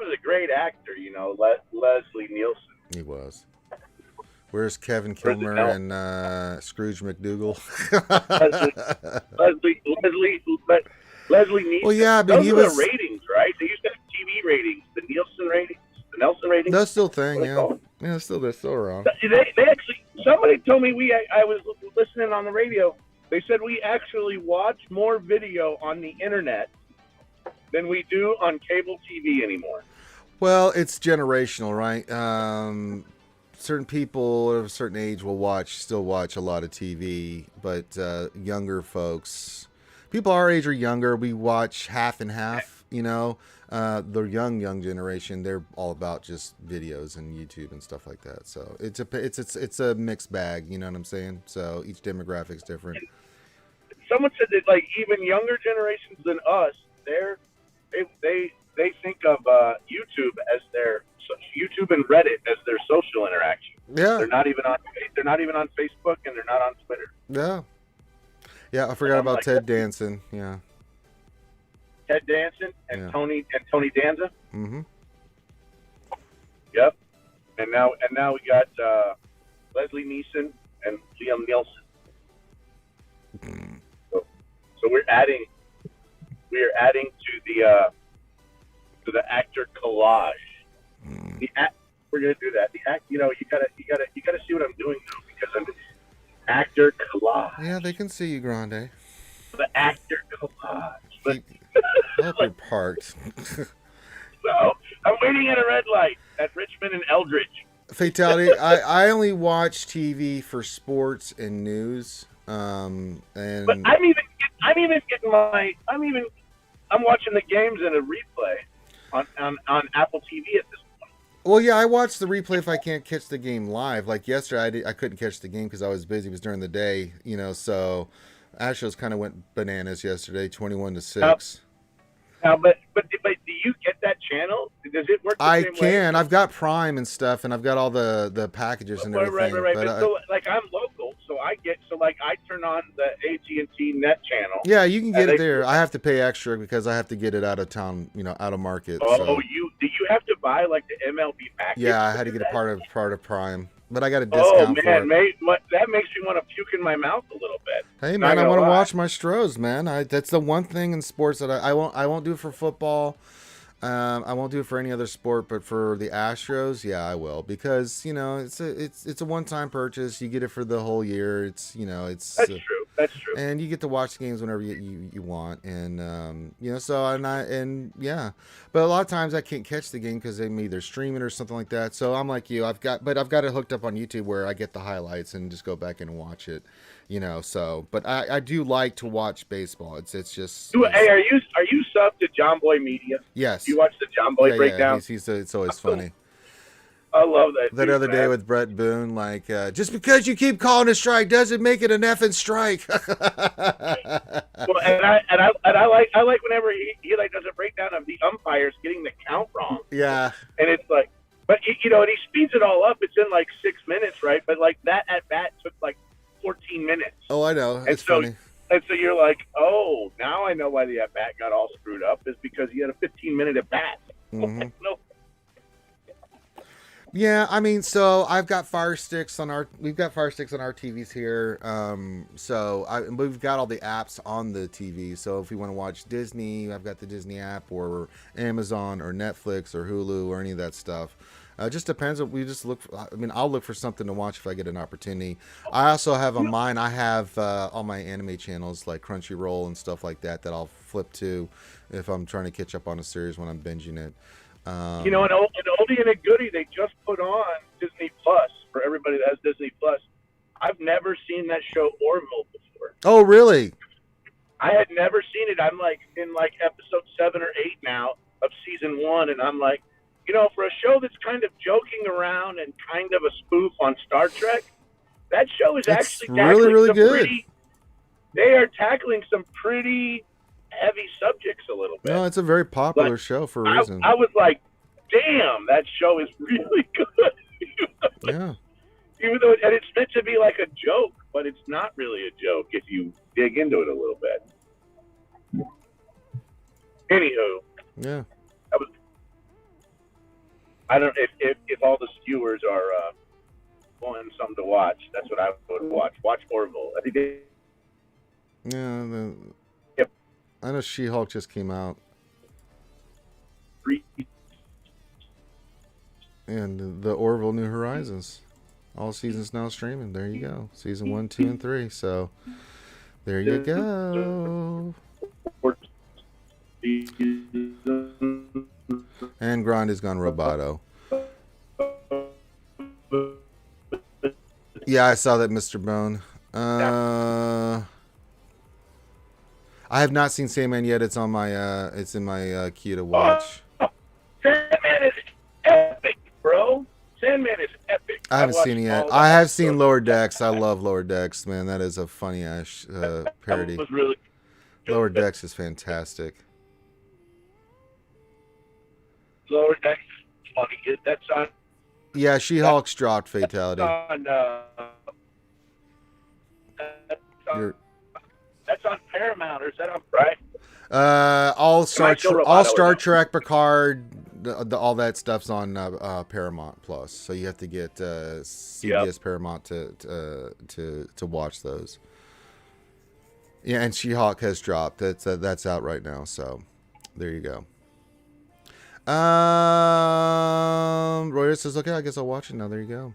was a great actor. Leslie Nielsen. He was. Where's Kevin Kilmer and Scrooge McDougal? Leslie Nielsen. Well, yeah, but those are the ratings, right? They used to have TV ratings, the Nielsen ratings, the Nelson ratings. That's still a thing, yeah. Yeah, they're still around. They actually, somebody told me I was listening on the radio. They said we actually watch more video on the internet than we do on cable TV anymore. Well, it's generational, right? Certain people of a certain age will still watch a lot of TV, but younger folks, people our age or younger, we watch half and half. The young generation, they're all about just videos and YouTube and stuff like that. So it's a mixed bag. You know what I'm saying? So each demographic's different. Someone said that like even younger generations than us, they think of YouTube as their YouTube and Reddit as their social interaction. Yeah. They're not even on Facebook, and they're not on Twitter. Yeah. Yeah, I forgot about Ted Danson. Yeah. Ted Danson and Tony Danza. Mm-hmm. Yep. And now we got Leslie Neeson and Liam Nielsen. So we're adding to the actor collage. We're gonna do that. You gotta see what I'm doing now, because I'm actor collage. Yeah, they can see you, Grande. The actor collage. I hope you're parked. So I'm waiting at a red light at Richmond and Eldridge. Fatality. I only watch TV for sports and news. But I'm watching the games in a replay on Apple TV at this point. Well, yeah, I watch the replay if I can't catch the game live. Like yesterday, I couldn't catch the game because I was busy. It was during the day, so Astros kind of went bananas yesterday, 21-6. Now, but do you get that channel? Does it work the same way? I can. I've got Prime and stuff, and I've got all the packages and everything. Right. But so, I'm local, so I turn on the AT&T Net channel. Yeah, you can get it there. I have to pay extra because I have to get it out of town, out of market. Oh, so. do you have to buy like the MLB package? Yeah, I had to get a part of Prime, but I got a discount for it. Mate, that makes me want to puke in my mouth a little bit. Hey man, I want to watch my Stros, man. That's the one thing in sports that I won't do it for football. I won't do it for any other sport, but for the Astros, yeah, I will, because it's a one-time purchase. You get it for the whole year. It's That's true. That's true. And you get to watch the games whenever you want, and but a lot of times I can't catch the game because they either stream it or something like that. So I'm like you, I've got it hooked up on YouTube where I get the highlights and just go back and watch it. So, but I do like to watch baseball. It's just. Hey, are you subbed to John Boy Media? Yes. You watch the John Boy breakdown? Yeah, it's always funny. I love that. That other day with Brett Boone, like, just because you keep calling a strike doesn't make it an effing strike. Well, and I like whenever he like does a breakdown of the umpires getting the count wrong. Yeah. And it's like, but and he speeds it all up. It's in like 6 minutes, right? But like that at bat took like 14 minutes. Oh, I know. It's funny. And so you're like, oh, now I know why the at bat got all screwed up, is because he had a 15-minute at bat. Mm-hmm. No. Yeah, I mean, so we've got Fire Sticks on our TVs here. We've got all the apps on the TV. So if we want to watch Disney, I've got the Disney app, or Amazon, or Netflix, or Hulu, or any of that stuff. Just depends. We just look. I'll look for something to watch if I get an opportunity. I also have on mine. I have all my anime channels like Crunchyroll and stuff like that I'll flip to if I'm trying to catch up on a series when I'm binging it. An oldie and a goodie. They just put on Disney Plus for everybody that has Disney Plus. I've never seen that show Orville before. Oh, really? I had never seen it. I'm like in episode 7 or 8 now of season 1, and I'm like, for a show that's kind of joking around and kind of a spoof on Star Trek, that show is actually really, really good. They are tackling some pretty heavy subjects a little bit. No, it's a very popular show for a reason. I was like, damn, that show is really good. Yeah. Even though it's meant to be like a joke, but it's not really a joke if you dig into it a little bit. Anywho. Yeah. I don't if all the skewers are wanting something to watch. That's what I would watch. Watch Orville. I think they. Yeah. Yep. I know She-Hulk just came out. And the Orville New Horizons. All seasons now streaming. There you go. Season 1, 2, and 3. So there you go. And Grande's gone roboto. Yeah, I saw that, Mr. Bone. I have not seen Sandman yet. It's on my it's in my queue to watch. Sandman is epic, bro. Sandman is epic. I haven't seen it yet. I have seen Lower Decks. I love Lower Decks, man. That is a funny ass parody. Was really Lower Decks is fantastic. Lower Decks funny. That's on. Yeah, She-Hulk's dropped Fatality. On, that's on. You're, That's on Paramount, or is that on Prime? all Star Roboto Trek, Picard, all that stuff's on Paramount Plus. So you have to get CBS Paramount to watch those. Yeah, and She-Hulk has dropped. That's out right now. So there you go. Roy says, okay, I guess I'll watch it now. There you go.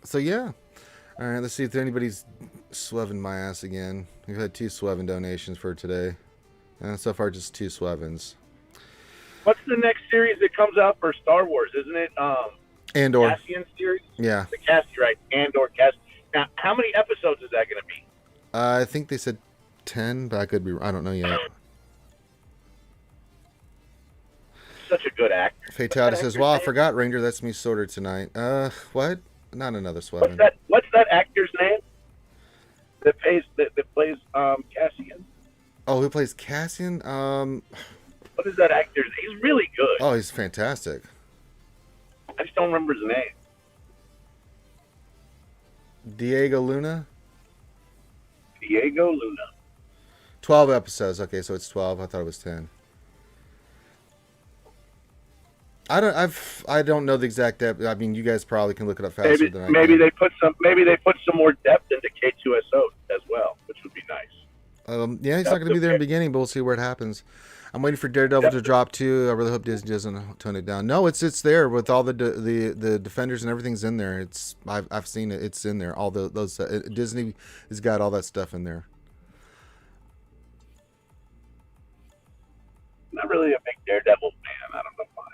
So yeah. All right, let's see if anybody's sweving my ass again. We've had 2 sweving donations for today. So far, just 2 swevins. What's the next series that comes out for Star Wars? Isn't it Andor. Cassian series? Yeah. The Cassian, right? Andor, Cassian. Now, how many episodes is that going to be? I think they said 10, but I could be. I don't know yet. Such a good actor. Fatality says, "Wow, I forgot Ranger. That's me sorted tonight." What? Not another swevin. What's that actor's name? That plays Cassian. Oh, who plays Cassian? What is that actor's name? He's really good. Oh, he's fantastic. I just don't remember his name. Diego Luna. Diego Luna. 12 episodes. Okay, so it's 12. I thought it was 10. I don't know the exact depth. I mean, you guys probably can look it up faster than I can. Maybe they put some more depth into K2SO as well, which would be nice. Yeah, he's not going to be there in the beginning, but we'll see where it happens. I'm waiting for Daredevil to drop too. I really hope Disney doesn't tone it down. No, it's there with all the Defenders and everything's in there. I've seen it. It's in there. All those Disney has got all that stuff in there. Not really a big Daredevil fan. I don't know why.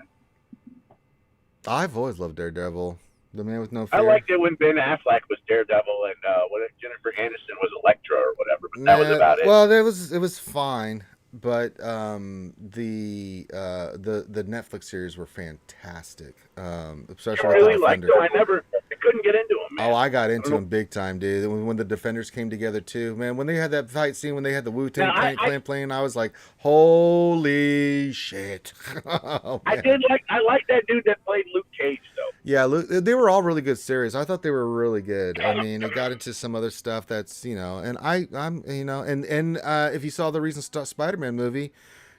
I've always loved Daredevil. The Man with No Fear. I liked it when Ben Affleck was Daredevil and when Jennifer Aniston was Elektra or whatever, but that was about it. Well, it was fine, but the Netflix series were fantastic. Especially I really with the liked Defenders. I couldn't get into them, man. Oh, I got into them big time, dude. When the Defenders came together too, man. When they had that fight scene, when they had the Wu-Tang Clan playing, I was like, holy shit! Oh, I like that dude that played Luke Cage though. Yeah, they were all really good series. I thought they were really good. I mean, it got into some other stuff that's, and I'm if you saw the recent Spider-Man movie,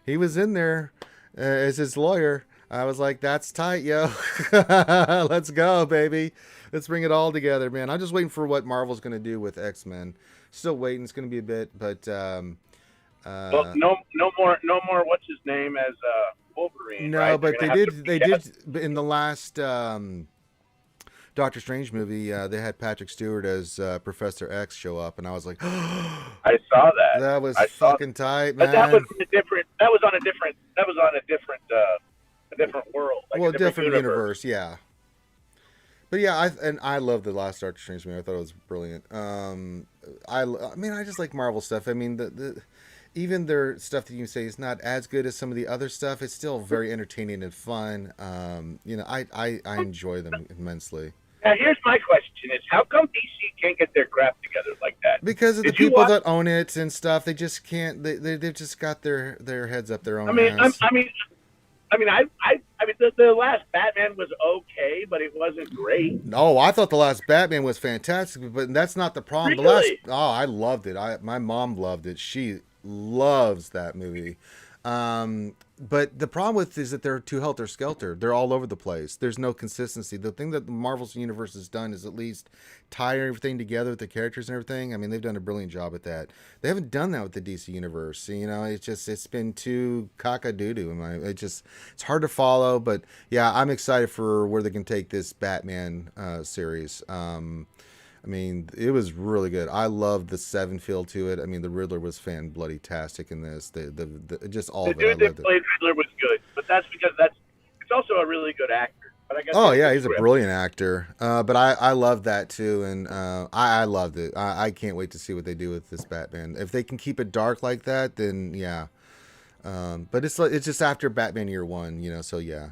he was in there as his lawyer. I was like, that's tight, yo. Let's go, baby. Let's bring it all together, man. I'm just waiting for what Marvel's going to do with X-Men. Still waiting. It's going to be a bit, but well, no more. What's his name as Wolverine? No, right? but they did in the last Doctor Strange movie. They had Patrick Stewart as Professor X show up, and I was like, I saw that. That was fucking tight, man. But that was on a different world. Like a different universe, yeah. But yeah, I love the last Doctor Strange movie. I thought it was brilliant. I mean, I just like Marvel stuff. I mean, even their stuff that you say is not as good as some of the other stuff. It's still very entertaining and fun. I enjoy them immensely. Now, here's my question: is how come DC can't get their crap together like that? Because of the people that own it and stuff. They just can't. They've just got their heads up their own ass. I mean, the last Batman was okay, but it wasn't great. No, I thought the last Batman was fantastic, but that's not the problem. Really? I loved it. My mom loved it. She loves that movie. But the problem with it is that they're too helter-skelter. They're all over the place. There's no consistency. The thing that the Marvel's universe has done is at least tie everything together with the characters and everything. I mean, they've done a brilliant job at that. They haven't done that with the DC universe. It's been too cock-a-doo-doo. It's hard to follow, but yeah, I'm excited for where they can take this Batman series. I mean, it was really good. I loved the Seven feel to it. I mean, the Riddler was fan-bloody-tastic in this. Just all of it. The dude that played Riddler was good, but that's because it's also a really good actor. But I guess he's a brilliant actor. But I love that too, and I loved it. I can't wait to see what they do with this Batman. If they can keep it dark like that, then yeah. But it's just after Batman Year One, so yeah.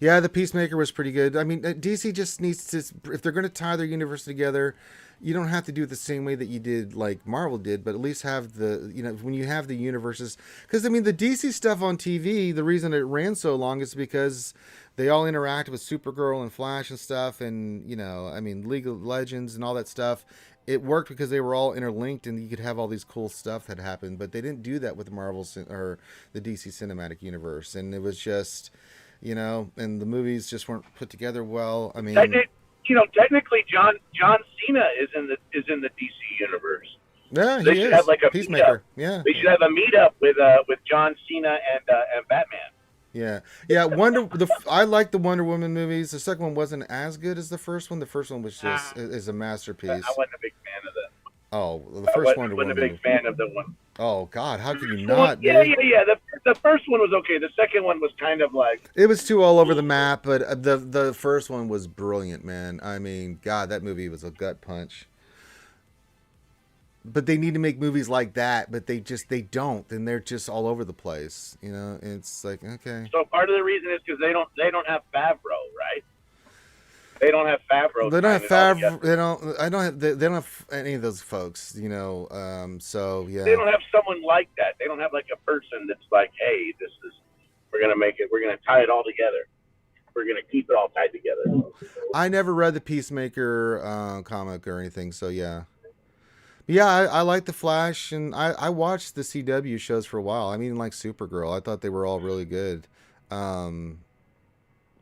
Yeah, the Peacemaker was pretty good. I mean, DC just needs to, if they're going to tie their universe together, you don't have to do it the same way that you did, like Marvel did, but at least have the, when you have the universes. Because, I mean, the DC stuff on TV, the reason it ran so long is because they all interact with Supergirl and Flash and stuff, and, I mean, League of Legends and all that stuff. It worked because they were all interlinked and you could have all these cool stuff that happened, but they didn't do that with the or the DC cinematic universe. And it was just, and the movies just weren't put together well. I mean, technically, John Cena is in the DC universe. Yeah, they should have like a Peacemaker. Meetup. Yeah, they should have a meetup with John Cena and Batman. Yeah. I like the Wonder Woman movies. The second one wasn't as good as the first one. The first one was just is a masterpiece. I wasn't a big fan of that. Oh, the first Wonder Woman. I wasn't a big fan of the one. Oh God, how can you not? Yeah. The first one was okay. The second one was kind of like it was too all over the map. But the first one was brilliant, man. I mean, God, that movie was a gut punch. But they need to make movies like that, but they don't, and they're just all over the place. It's like, okay. So part of the reason is because they don't have Favreau, right? They don't have Favreau. They don't have Favreau. They don't have any of those folks. So yeah. They don't have someone like that. They don't have like a person that's like, hey, we're gonna make it. We're gonna tie it all together. We're gonna keep it all tied together. I never read the Peacemaker comic or anything, so yeah. Yeah, I like the Flash, and I watched the CW shows for a while. I mean, like Supergirl, I thought they were all really good. Kind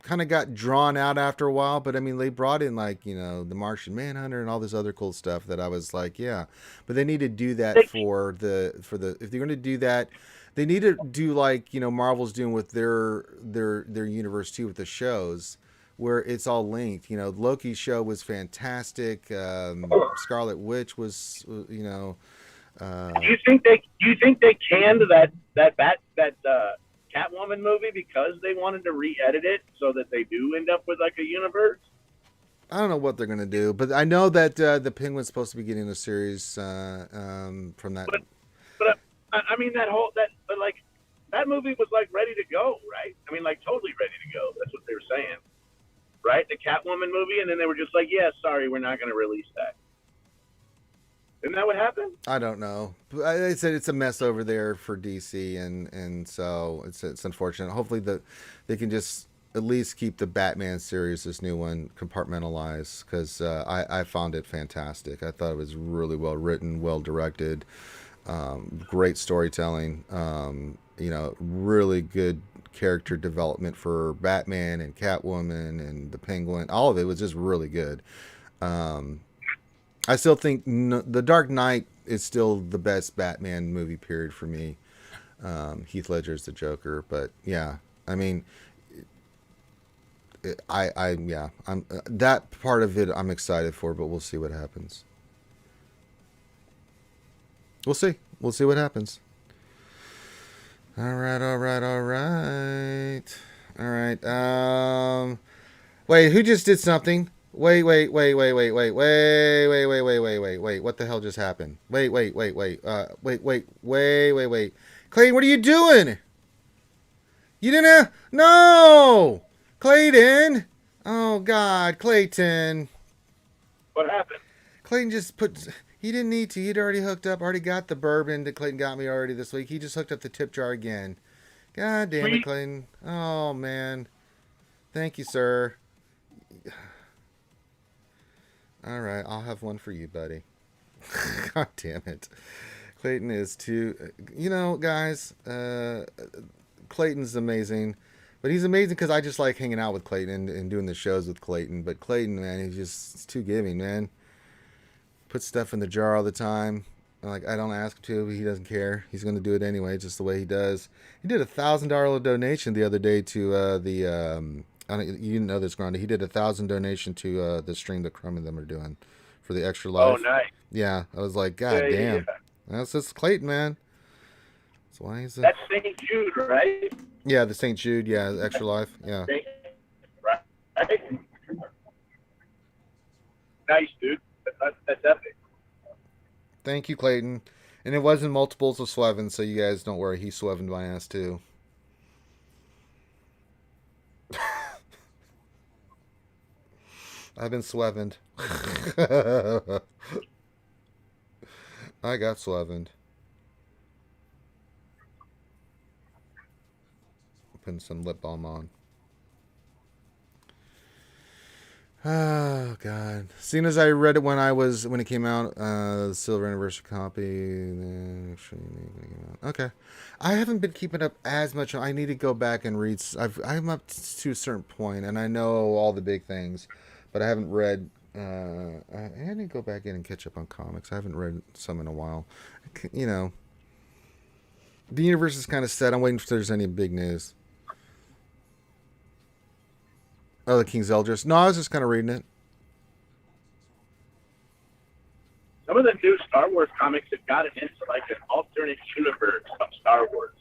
of got drawn out after a while, but I mean, they brought in like the Martian Manhunter and all this other cool stuff that I was like, yeah. But they need to do that for the if they're going to do that, they need to do like Marvel's doing with their universe too with the shows, where it's all linked. Loki's show was fantastic. Scarlet Witch was, Do you think they canned that Catwoman movie because they wanted to re-edit it so that they do end up with like a universe? I don't know what they're gonna do, but I know that the Penguin's supposed to be getting a series from that. But I mean that movie was like ready to go, right? I mean, like totally ready to go. That's what they were saying. Right, the Catwoman movie, and then they were just like, "Yeah, sorry, we're not going to release that." Isn't that what happened? I don't know. I said it's a mess over there for DC, and so it's unfortunate. Hopefully, they can just at least keep the Batman series, this new one, compartmentalized, because I found it fantastic. I thought it was really well written, well directed, great storytelling. Really good character development for Batman and Catwoman and the Penguin. All of it was just really good. I still think The Dark Knight is still the best Batman movie period for me. Heath Ledger's the Joker, but yeah, I mean, I'm that part of it I'm excited for, but we'll see what happens. We'll see what happens. All right. Wait, who just did something? Wait. What the hell just happened? Wait. Clayton, what are you doing? You didn't have... No! Clayton! Oh, God, Clayton. What happened? Clayton just put... He didn't need to. He'd already hooked up. Already got the bourbon that Clayton got me already this week. He just hooked up the tip jar again. God damn it, Clayton. Oh, man. Thank you, sir. All right. I'll have one for you, buddy. God damn it. Clayton is too... guys, Clayton's amazing. But he's amazing because I just like hanging out with Clayton and doing the shows with Clayton. But Clayton, man, he's too giving, man. Puts stuff in the jar all the time. Like, I don't ask him to, but he doesn't care. He's going to do it anyway, just the way he does. He did a $1,000 donation the other day to you didn't know this, Grande. He did a $1,000 donation to the stream that Crumb and them are doing for the Extra Life. Oh, nice. Yeah, I was like, God damn. Yeah. That's just Clayton, man. That's why he's That's St. Jude, right? Yeah, the St. Jude, yeah, the Extra Life, yeah. Right. Nice, dude. That's epic. Thank you, Clayton. And it wasn't multiples of Swevin, so you guys don't worry. He Swevin my ass, too. I've been swevened. I got swevened. Putting some lip balm on. Oh God! Seeing as I read it when it came out, the silver anniversary copy. Okay, I haven't been keeping up as much. I need to go back and read. I'm up to a certain point, and I know all the big things, but I haven't read. I need to go back in and catch up on comics. I haven't read some in a while. You know, the universe is kind of set. I'm waiting if there's any big news. Oh, the King's Eldris. No, I was just kind of reading it. Some of the new Star Wars comics have gotten into like an alternate universe of Star Wars.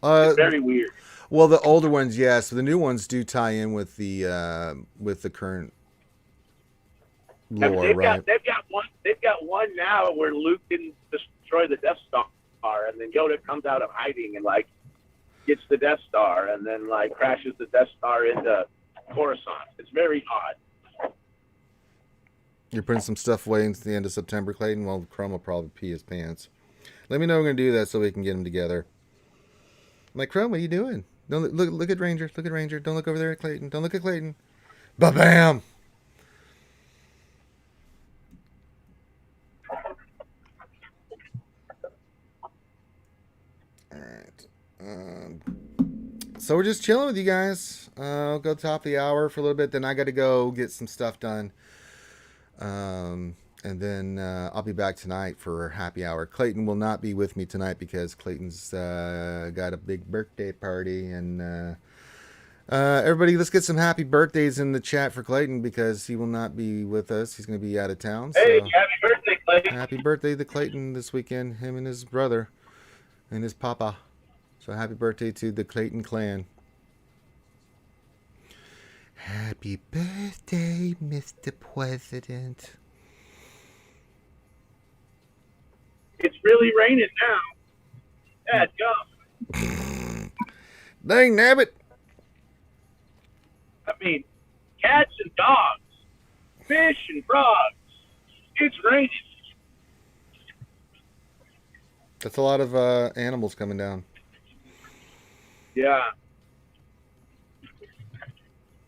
It's very weird. Well, the older ones, yes. The new ones do tie in with the current lore, right? They've got one now where Luke can destroy the Death Star, and then Yoda comes out of hiding and like gets the Death Star, and then like crashes the Death Star into Coruscant. It's very odd. You're putting some stuff away into the end of September, Clayton? Well, Chrome will probably pee his pants. Let me know we're going to do that so we can get them together. I'm like, Chrome, what are you doing? Don't look at Ranger. Look at Ranger. Don't look over there at Clayton. Don't look at Clayton. Ba-bam! All right. So we're just chilling with you guys. I'll go top of the hour for a little bit. Then I got to go get some stuff done. And then I'll be back tonight for happy hour. Clayton will not be with me tonight because Clayton's got a big birthday party. And everybody, let's get some happy birthdays in the chat for Clayton because he will not be with us. He's going to be out of town. Hey, happy birthday, Clayton. Happy birthday to Clayton this weekend. Him and his brother and his papa. So happy birthday to the Clayton clan. Happy birthday, Mr. President. It's really raining now. Yeah, jump. Dang nabbit. I mean, cats and dogs, fish and frogs. It's raining. That's a lot of animals coming down. Yeah.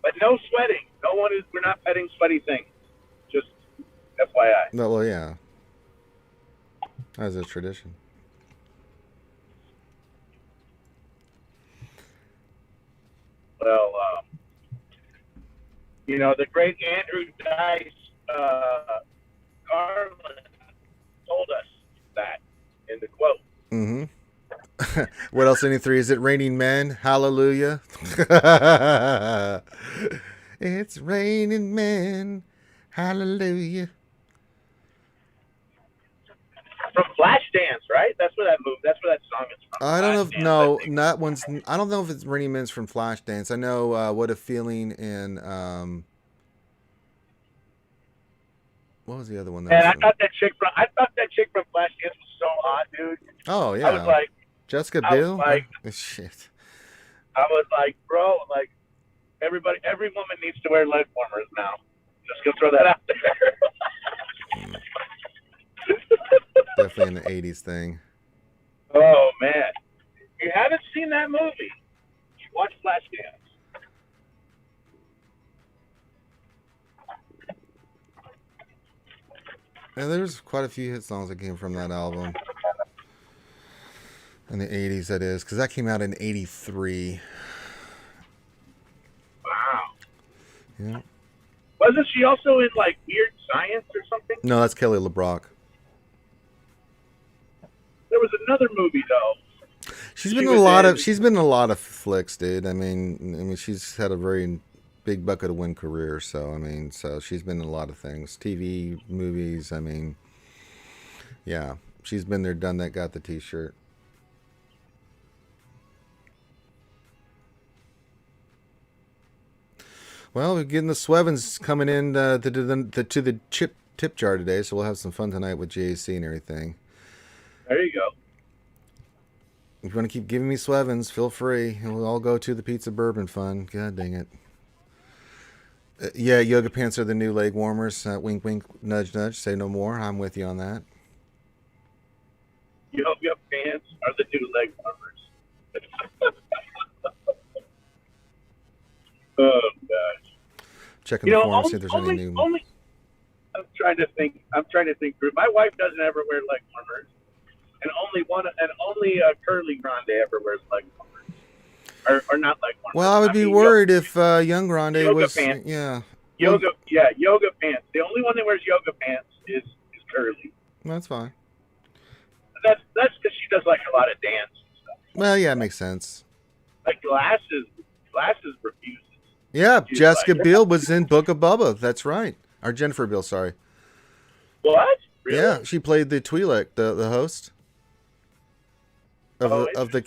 But no sweating. We're not petting sweaty things. Just FYI. No, well, yeah. As a tradition. Well, the great Andrew Dice Carlin told us that in the quote. Mm-hmm. What else? Any three? Is it raining men? Hallelujah. It's raining men. Hallelujah. From Flashdance, right? That's where that song is from. I don't know if that one's. I don't know if it's Raining Men's from Flashdance. I know What a Feeling in. What was the other one? And I thought that chick from Flashdance was so hot, dude. Oh yeah. I was like, Jessica Biel. Shit. I was like, bro, like every woman needs to wear leg warmers now. Just gonna throw that out there. Definitely an 80s thing. Oh, man. If you haven't seen that movie, watch Flashdance. Yeah, there's quite a few hit songs that came from that album. In the 80s, that is. Because that came out in 83. Wow. Yeah. Wasn't she also in, like, Weird Science or something? No, that's Kelly LeBrock. There was another movie though. She's been in a lot of flicks, dude. I mean, she's had a very big bucket of win career. So she's been in a lot of things, TV, movies. I mean, yeah, she's been there, done that, got the T-shirt. Well, we're getting the Swevens coming in to the tip jar today, so we'll have some fun tonight with JAC and everything. There you go. If you want to keep giving me Swevens, feel free. And we'll all go to the Pizza Bourbon Fun. God dang it. Yeah, yoga pants are the new leg warmers. Wink, wink, nudge, nudge. Say no more. I'm with you on that. Yoga pants are the new leg warmers. Oh gosh. Checking You the know, forum, see if there's any new. only. I'm trying to think. I'm trying to think through. My wife doesn't ever wear leg warmers, and only Curly Grande ever wears leg warmers, or not leg Well, warmers. I would I be mean, worried if Young Grande yoga was. pants. Yeah. Well, Yoga pants. The only one that wears yoga pants is Curly. that's fine. That's because she does like a lot of dance and stuff. Well, yeah, it makes sense. Like glasses refuses. Yeah, She's Jessica like, Biel was in Book of Bubba. That's right. Or Jennifer Biel, sorry. what? Really? Yeah, she played the Twi'lek, the host of Oh, the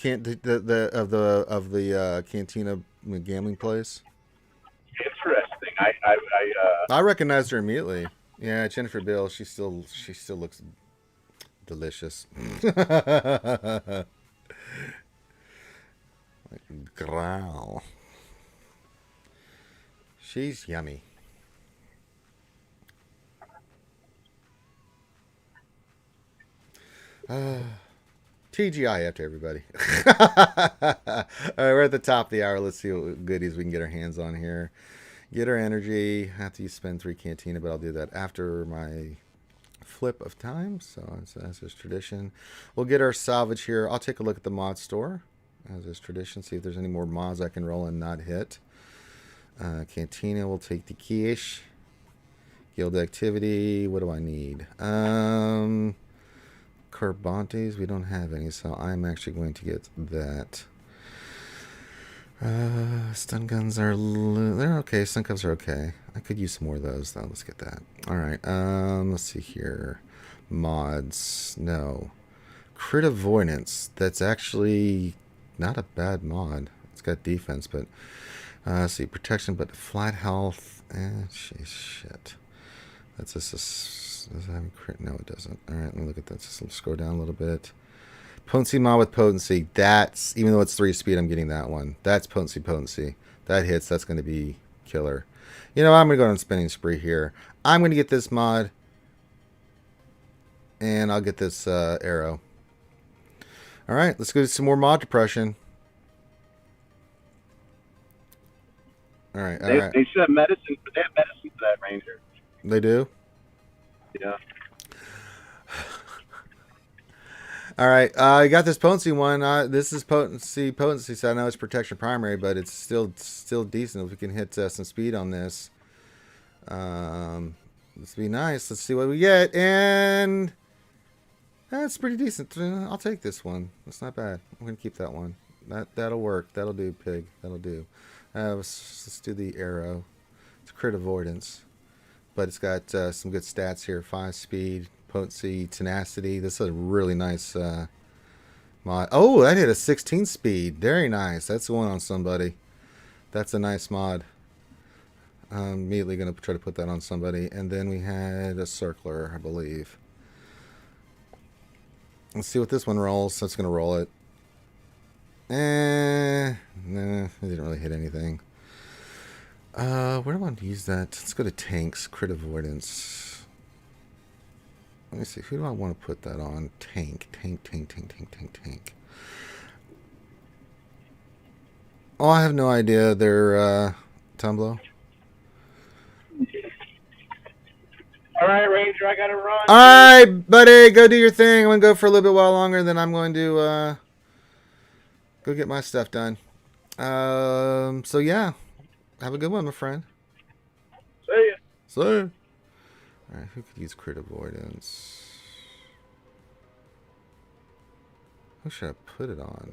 Cantina gambling place. interesting. I recognized her immediately. Yeah, Jennifer Biel. She still looks delicious. Like growl. She's yummy. TGIF to everybody. All right, we're at the top of the hour. Let's see what goodies we can get our hands on here. Get our energy after you spend 3 cantina, but I'll do that after my flip of time. So as is tradition, we'll get our salvage here. I'll take a look at the mod store, as is tradition. See if there's any more mods I can roll and not hit. Cantina, we'll take the quiche. Guild activity. What do I need? Carbantes, we don't have any, so I'm actually going to get that. Stun guns are they're okay. Stun guns are okay. I could use some more of those though. Let's get that. All right. Let's see here. Mods. No. Crit avoidance. That's actually not a bad mod. It's got defense, but let's see, protection, but flat health. Shit. That's just does it have a crit? No, it doesn't. All right, let me look at that. Just let's scroll down a little bit. Potency mod with potency. That's, even though it's 3 speed, I'm getting that one. That's potency. That hits. That's going to be killer. You know, I'm going to go on a spinning spree here. I'm going to get this mod. And I'll get this arrow. All right, let's go to some more mod depression. All right. They should have medicine. They have medicine for that ranger. They do? Yeah. All right, I got this potency one. This is potency, so I know it's protection primary, but it's still decent if we can hit some speed on this. Let's be nice. Let's see what we get, and that's pretty decent. I'll take this one. That's not bad. I'm gonna keep that one. That'll work. That'll do, pig. That'll do. Let's do the arrow. It's crit avoidance, but it's got some good stats here. 5 speed. Potency, tenacity. This is a really nice mod. Oh, that hit a 16 speed. Very nice. That's one on somebody. That's a nice mod. I'm immediately going to try to put that on somebody. And then we had a circler, I believe. Let's see what this one rolls. That's going to roll it. Nah, it didn't really hit anything. Where do I want to use that? Let's go to tanks. Crit avoidance. Let me see. Who do I want to put that on? Tank. Oh, I have no idea. They're Tumblo. All right, Ranger, I gotta run. All right, buddy, go do your thing. I'm gonna go for a little bit while longer. Then I'm going to go get my stuff done. So yeah, have a good one, my friend. See ya. See ya. All right, who could use crit avoidance? Who should I put it on?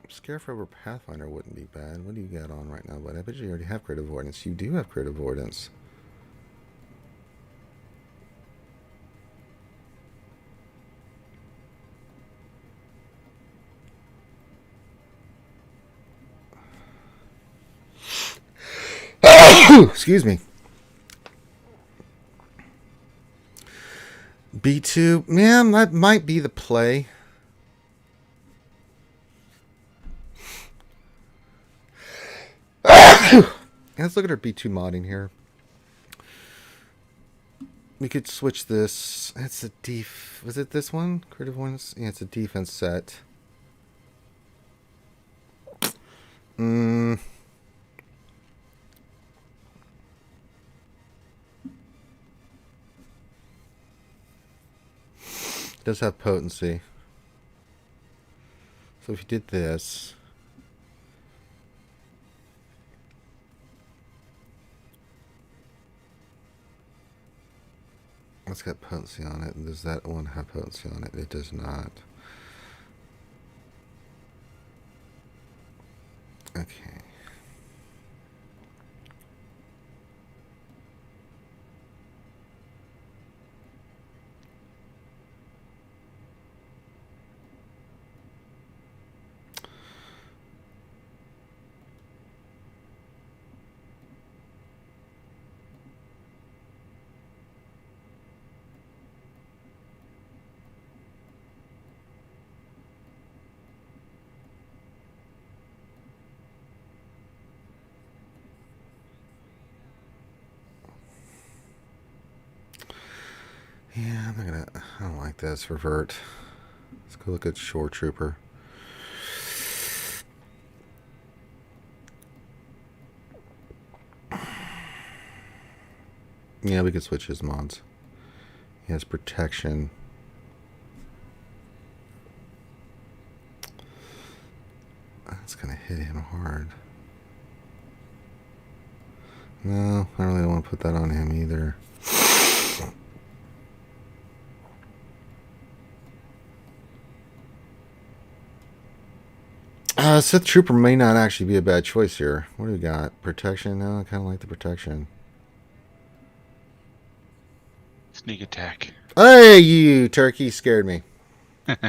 Scarecrow Pathfinder wouldn't be bad. What do you got on right now, bud? I bet you already have crit avoidance. You do have crit avoidance. Excuse me. B2, man, that might be the play. Let's look at our B2 modding here. We could switch this. That's a was it this one? Creative ones? Yeah, it's a defense set. It does have potency. So if you did this, it's got potency on it. Does that one have potency on it? It does not. Okay. Yeah, I'm not gonna. I don't like this. Revert. Let's go look at Shore Trooper. Yeah, we could switch his mods. He has protection. That's gonna hit him hard. No, I really don't want to put that on him either. Sith Trooper may not actually be a bad choice here. What do we got? Protection? No, I kind of like the protection. Sneak attack. Hey, you turkey scared me. Trying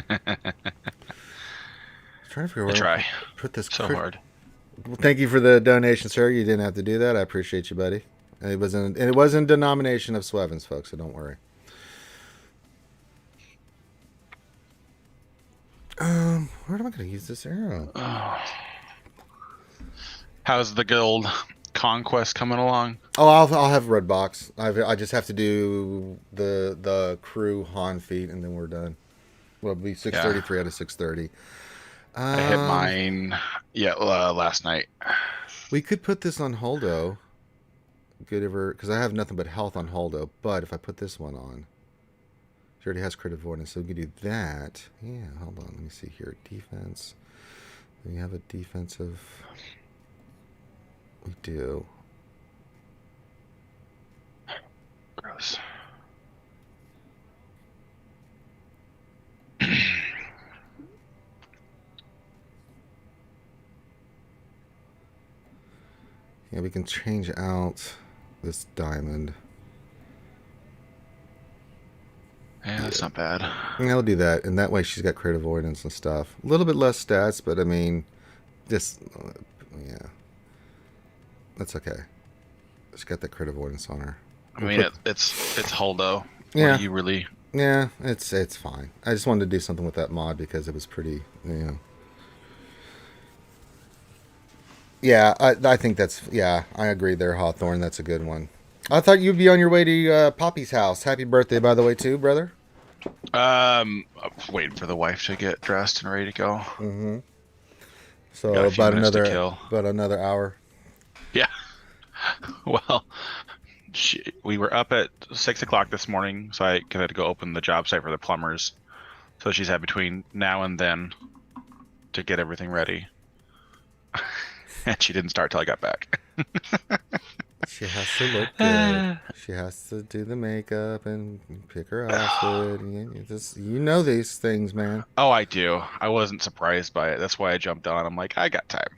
to figure out where to put this. So hard. Well, thank you for the donation, sir. You didn't have to do that. I appreciate you, buddy. It wasn't denomination of Swevens, folks, so don't worry. Where am I going to use this arrow? How's the guild conquest coming along? Oh, I'll have red box. I just have to do the crew Han feat, and then we're done. Well, it'll be 633 out of 630. I hit mine last night. We could put this on Holdo. Because I have nothing but health on Holdo. But if I put this one on, she already has crit avoidance, so we can do that. Yeah, hold on. Let me see here. Defense. We have a defensive. We do. Gross. Yeah, we can change out this diamond. Yeah, that's not bad. Yeah, I'll do that, and that way she's got crit avoidance and stuff. A little bit less stats, but I mean, just yeah, that's okay. She's got that crit avoidance on her. I mean, it's Holdo. Yeah, you really. Yeah, it's fine. I just wanted to do something with that mod because it was pretty, you know. Yeah, I think that's, yeah, I agree there, Hawthorne. That's a good one. I thought you'd be on your way to Poppy's house. Happy birthday, by the way, too, brother. I'm waiting for the wife to get dressed and ready to go. Mm-hmm. So about another hour. Yeah. Well, we were up at 6 o'clock this morning, so I had to go open the job site for the plumbers. So she's had between now and then to get everything ready. And she didn't start till I got back. She has to look good. She has to do the makeup and pick her outfit. You know these things, man. Oh, I do. I wasn't surprised by it. That's why I jumped on. I'm like, I got time.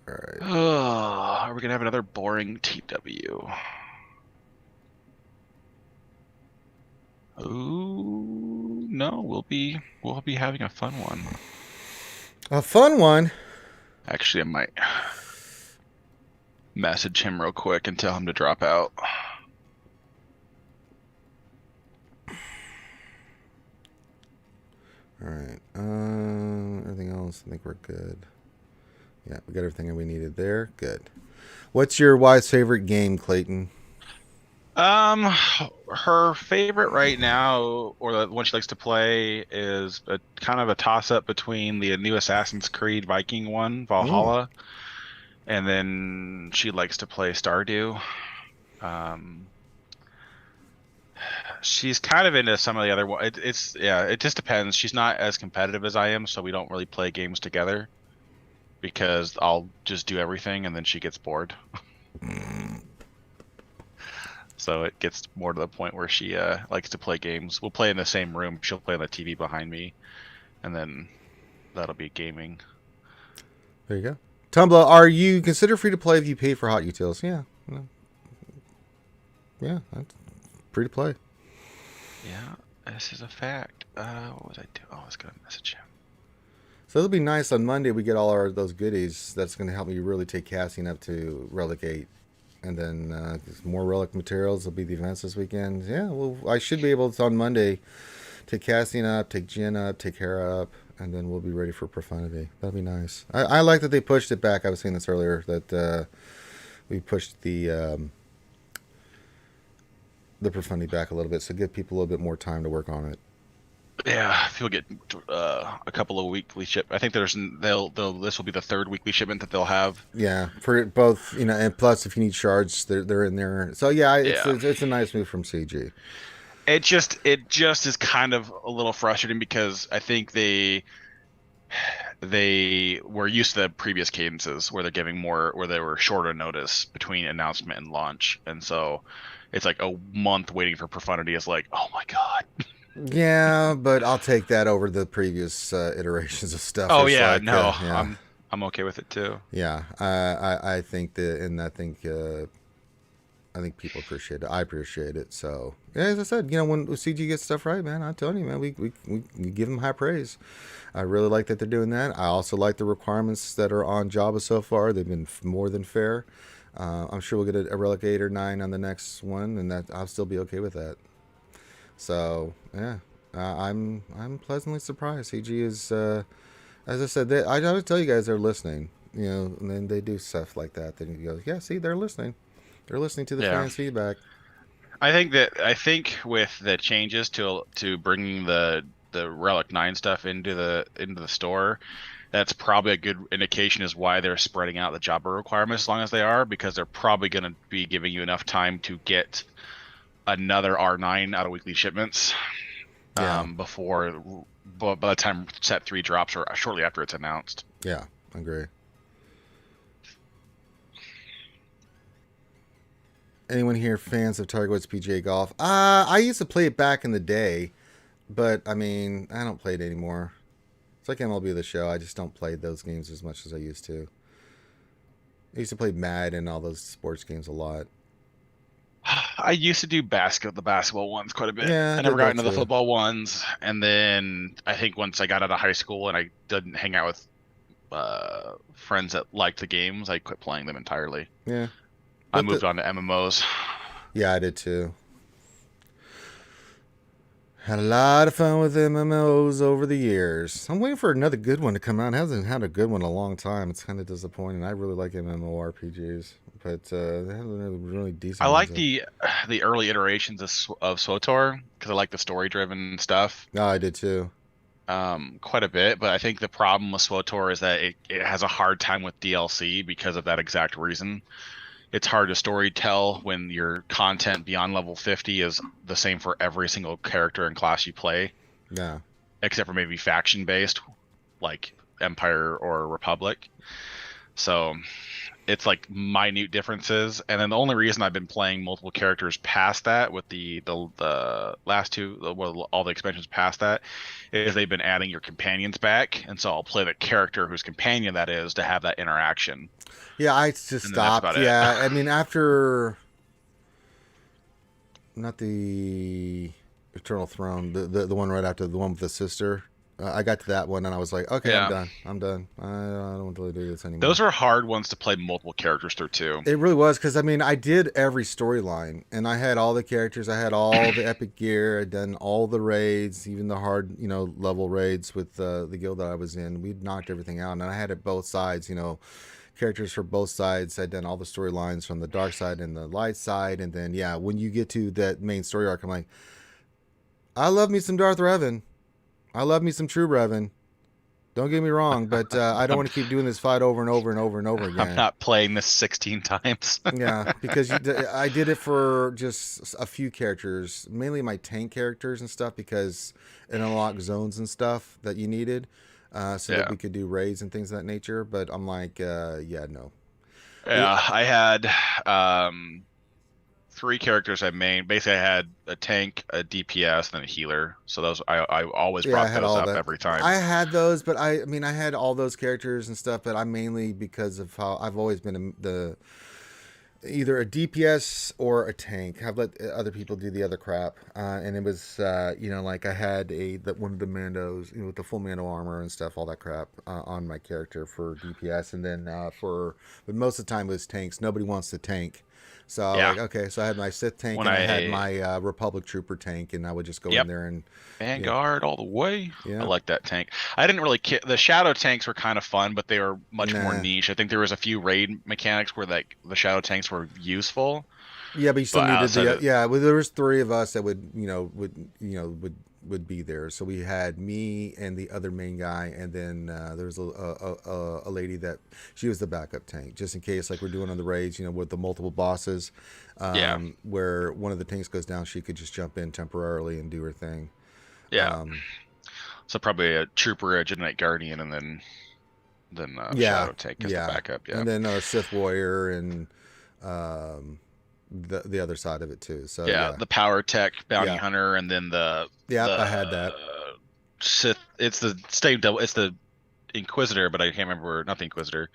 All right. Oh, are we gonna have another boring TW? Ooh, no. We'll be having a fun one. A fun one. Actually, I might message him real quick and tell him to drop out. All right. Everything else, I think we're good. Yeah, we got everything we needed there. Good. What's your wife's favorite game, Clayton? Her favorite right now, or the one she likes to play, is a kind of a toss-up between the new Assassin's Creed Viking one, Mm. Valhalla, and then she likes to play Stardew. Um, she's kind of into some of the other one. It's yeah, it just depends. She's not as competitive as I am, so we don't really play games together because I'll just do everything and then she gets bored. So it gets more to the point where she likes to play games. We'll play in the same room. She'll play on the TV behind me, and then that'll be gaming. There you go. Tumblr, are you considered free to play if you pay for hot utils? Yeah. Yeah, that's free to play. Yeah, this is a fact. What was I doing? Oh, I was gonna message him. So it'll be nice on Monday. We get all those goodies. That's going to help me really take casting up to Relegate. And then more relic materials will be the events this weekend. Yeah, well, I should be able to on Monday take casting up, take Jin up, take Hera up, and then we'll be ready for Profundity. That'll be nice. I like that they pushed it back. I was saying this earlier that we pushed the Profundity back a little bit, so give people a little bit more time to work on it. Yeah, if you'll get a couple of weekly ship. I think this will be the third weekly shipment that they'll have. Yeah, for both, and plus if you need shards, they're in there. So yeah, it's a nice move from CG. It just is kind of a little frustrating because I think they were used to the previous cadences where they were shorter notice between announcement and launch, and so it's like a month waiting for Profundity is like, oh my god. Yeah, but I'll take that over the previous iterations of stuff. Oh It's yeah, like, no, yeah. I'm okay with it too. Yeah, I think that, and I think people appreciate it. I appreciate it. So, yeah, as I said, when CG gets stuff right, man, I'm telling you, man, we give them high praise. I really like that they're doing that. I also like the requirements that are on Java so far. They've been more than fair. I'm sure we'll get a Relic 8 or 9 on the next one, and that I'll still be okay with that. So, yeah, I'm pleasantly surprised. CG is, as I said, I always tell you guys they're listening. And then they do stuff like that. Then you go, yeah, see, they're listening. They're listening to the fans' feedback. I think with the changes to bringing the Relic 9 stuff into the store, that's probably a good indication as why they're spreading out the Jabba requirements as long as they are, because they're probably going to be giving you enough time to get another R9 out of weekly shipments before by the time set 3 drops or shortly after it's announced. Yeah, I agree. Anyone here fans of Tiger Woods PGA Golf? I used to play it back in the day, but I mean, I don't play it anymore. It's like MLB The Show. I just don't play those games as much as I used to. I used to play Mad and all those sports games a lot. I used to do the basketball ones quite a bit. Yeah, I never got into the football ones, and then I think once I got out of high school and I didn't hang out with friends that liked the games, I quit playing them entirely. Yeah. I moved on to MMOs. Yeah, I did too. Had a lot of fun with MMOs over the years. I'm waiting for another good one to come out. It hasn't had a good one in a long time. It's kind of disappointing. I really like MMORPGs, but they haven't really decent. I like the early iterations of SWTOR because I like the story-driven stuff. No, I did too. Quite a bit, but I think the problem with SWTOR is that it has a hard time with DLC because of that exact reason. It's hard to story tell when your content beyond level 50 is the same for every single character and class you play. Yeah. Except for maybe faction based, like Empire or Republic. So it's like minute differences. And then the only reason I've been playing multiple characters past that with the last two, all the expansions past that, is they've been adding your companions back. And so I'll play the character whose companion that is to have that interaction. Yeah, I just stopped. Yeah, I mean, after not the Eternal Throne, the one right after the one with the sister, I got to that one and I was like, okay, Yeah. I'm done. I don't want to do this anymore. Those are hard ones to play multiple characters through too. It really was, because I mean, I did every storyline, and I had all the characters. I had all the epic gear. I'd done all the raids, even the hard, level raids with the guild that I was in. We'd knocked everything out, and I had it both sides. Characters for both sides. I'd done all the storylines from the dark side and the light side, and then when you get to that main story arc, I'm like, I love me some Darth Revan. I love me some True Revan. Don't get me wrong, but I don't want to keep doing this fight over and over and over and over again. I'm not playing this 16 times. Yeah, because I did it for just a few characters, mainly my tank characters and stuff, because it unlocked zones and stuff that you needed, so that we could do raids and things of that nature. But I'm like, no. Yeah, I had 3 characters I main. Basically, I had a tank, a DPS, and then a healer. So those I always brought those up every time. I had those, but I had all those characters and stuff. But I mainly, because of how I've always been either a DPS or a tank. I've let other people do the other crap, and it was like I had one of the Mandos, with the full Mando armor and stuff, all that crap on my character for DPS, and then but most of the time it was tanks. Nobody wants to tank. So so I had my Sith tank, and I had my Republic Trooper tank, and I would just go in there and Vanguard all the way. Yeah. I like that tank. I didn't really the Shadow tanks were kind of fun, but they were much more niche. I think there was a few raid mechanics where like the Shadow tanks were useful. Yeah, but you still needed well, there was 3 of us that would be there. So we had me and the other main guy, and then there was a lady that she was the backup tank, just in case, like we're doing on the raids, with the multiple bosses, where one of the tanks goes down, she could just jump in temporarily and do her thing. Yeah. So probably a trooper, a Jedi Knight Guardian, and then Shadow tank as the backup. Yeah. And then a Sith warrior and the other side of it too. So the power tech bounty hunter, and then I had that. Sith. It's the same double. It's the Inquisitor, but I can't remember. Not the Inquisitor.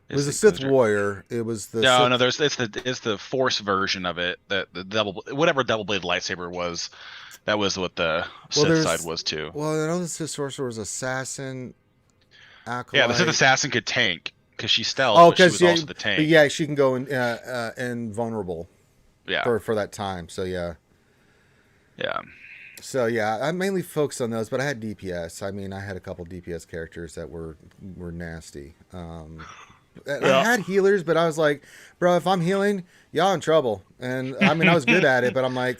It was the Sith warrior. It was the it's the Force version of it. The whatever double bladed lightsaber was. That was what the Sith side was too. Well, I know the Sith sorcerer was assassin. Acolyte. Yeah, the Sith assassin could tank. Because she's stealth, but she was also the tank. Yeah, she can go invulnerable. Yeah. For that time. So yeah. Yeah. So yeah, I mainly focused on those, but I had DPS. I mean, I had a couple DPS characters that were nasty. I had healers, but I was like, bro, if I'm healing, y'all in trouble. And I mean, I was good at it, but I'm like,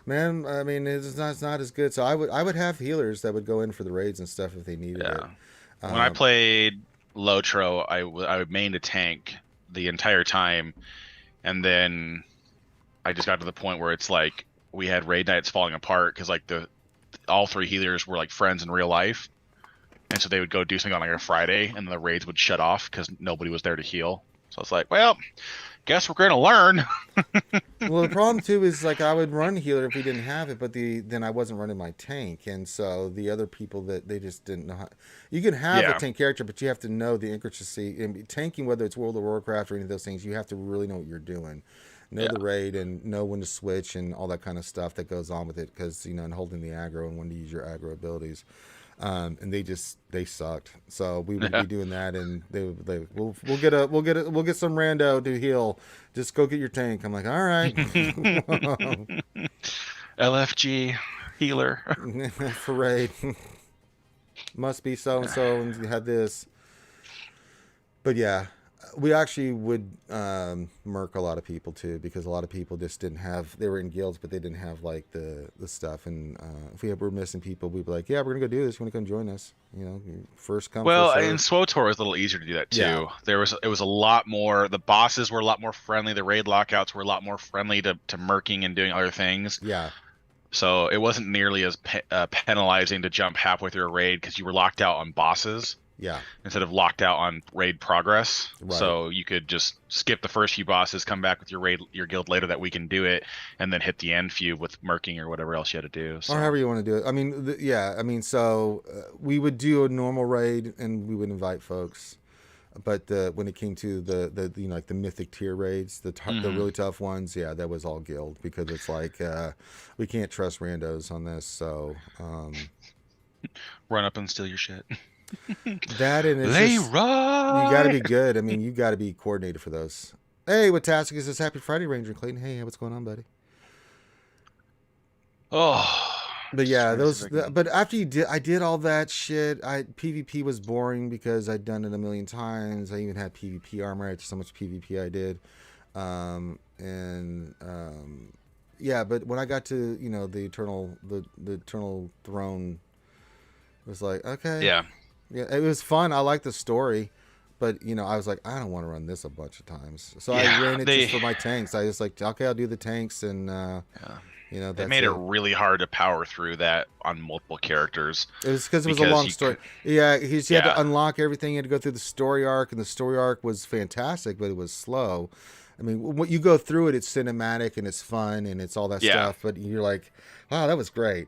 man, I mean, it's not as good. So I would have healers that would go in for the raids and stuff if they needed it. When I played Lotro, I would main a tank the entire time, and then I just got to the point where it's like we had raid nights falling apart because like all 3 healers were like friends in real life, and so they would go do something on like a Friday, and the raids would shut off because nobody was there to heal. So it's like, well, guess we're gonna learn. Well, the problem too is like I would run healer if we didn't have it, but then I wasn't running my tank, and so the other people that they just didn't know how. You can have a tank character, but you have to know the intricacy in tanking, whether it's World of Warcraft or any of those things. You have to really know what you're doing, know the raid, and know when to switch and all that kind of stuff that goes on with it, because and holding the aggro and when to use your aggro abilities. And they sucked. So we would be doing that, and we'll get some rando to heal. Just go get your tank. I'm like, all right. LFG healer for raid. Must be so and so, and you had this. But yeah, we actually would murk a lot of people too, because a lot of people just didn't have. They were in guilds, but they didn't have like the stuff. And if we were missing people, we'd be like, "Yeah, we're gonna go do this. You want to come join us? First come." Well, first serve. in SWGOH it was a little easier to do that too. Yeah. It was a lot more. The bosses were a lot more friendly. The raid lockouts were a lot more friendly to murking and doing other things. Yeah. So it wasn't nearly as penalizing to jump halfway through a raid because you were locked out on bosses. Yeah. Instead of locked out on raid progress. Right. So you could just skip the first few bosses, come back with your guild later that we can do it, and then hit the end few with murking or whatever else you had to do. So. Or however you want to do it. I mean, so we would do a normal raid and we would invite folks. But when it came to the like the mythic tier raids, the really tough ones, that was all guild, because it's like we can't trust randos on this. So Run up and steal your shit. That and it's Leroy! just you got to be good. I mean, you got to be coordinated for those. Hey, what task is this? Happy Friday, Ranger Clayton. Hey, what's going on, buddy? Oh. But just yeah, trying to see those. if I can- But after I did all that shit. PvP was boring because I'd done it a million times. I even had PvP armor. I had so much PvP I did, and yeah. But when I got to the eternal throne, it was like okay, Yeah. yeah, it was fun. I liked the story. But I was like, I don't want to run this a bunch of times, so I Yeah, ran it just for my tanks. I was like, okay, I'll do the tanks, and they that's made it really hard to power through that on multiple characters. It was because it was a long story. Yeah, you had Yeah. to unlock everything. You had to go through the story arc, and the story arc was fantastic, but it was slow. I mean, when you go through it, it's cinematic and it's fun and it's all that stuff. But you're like, wow, that was great.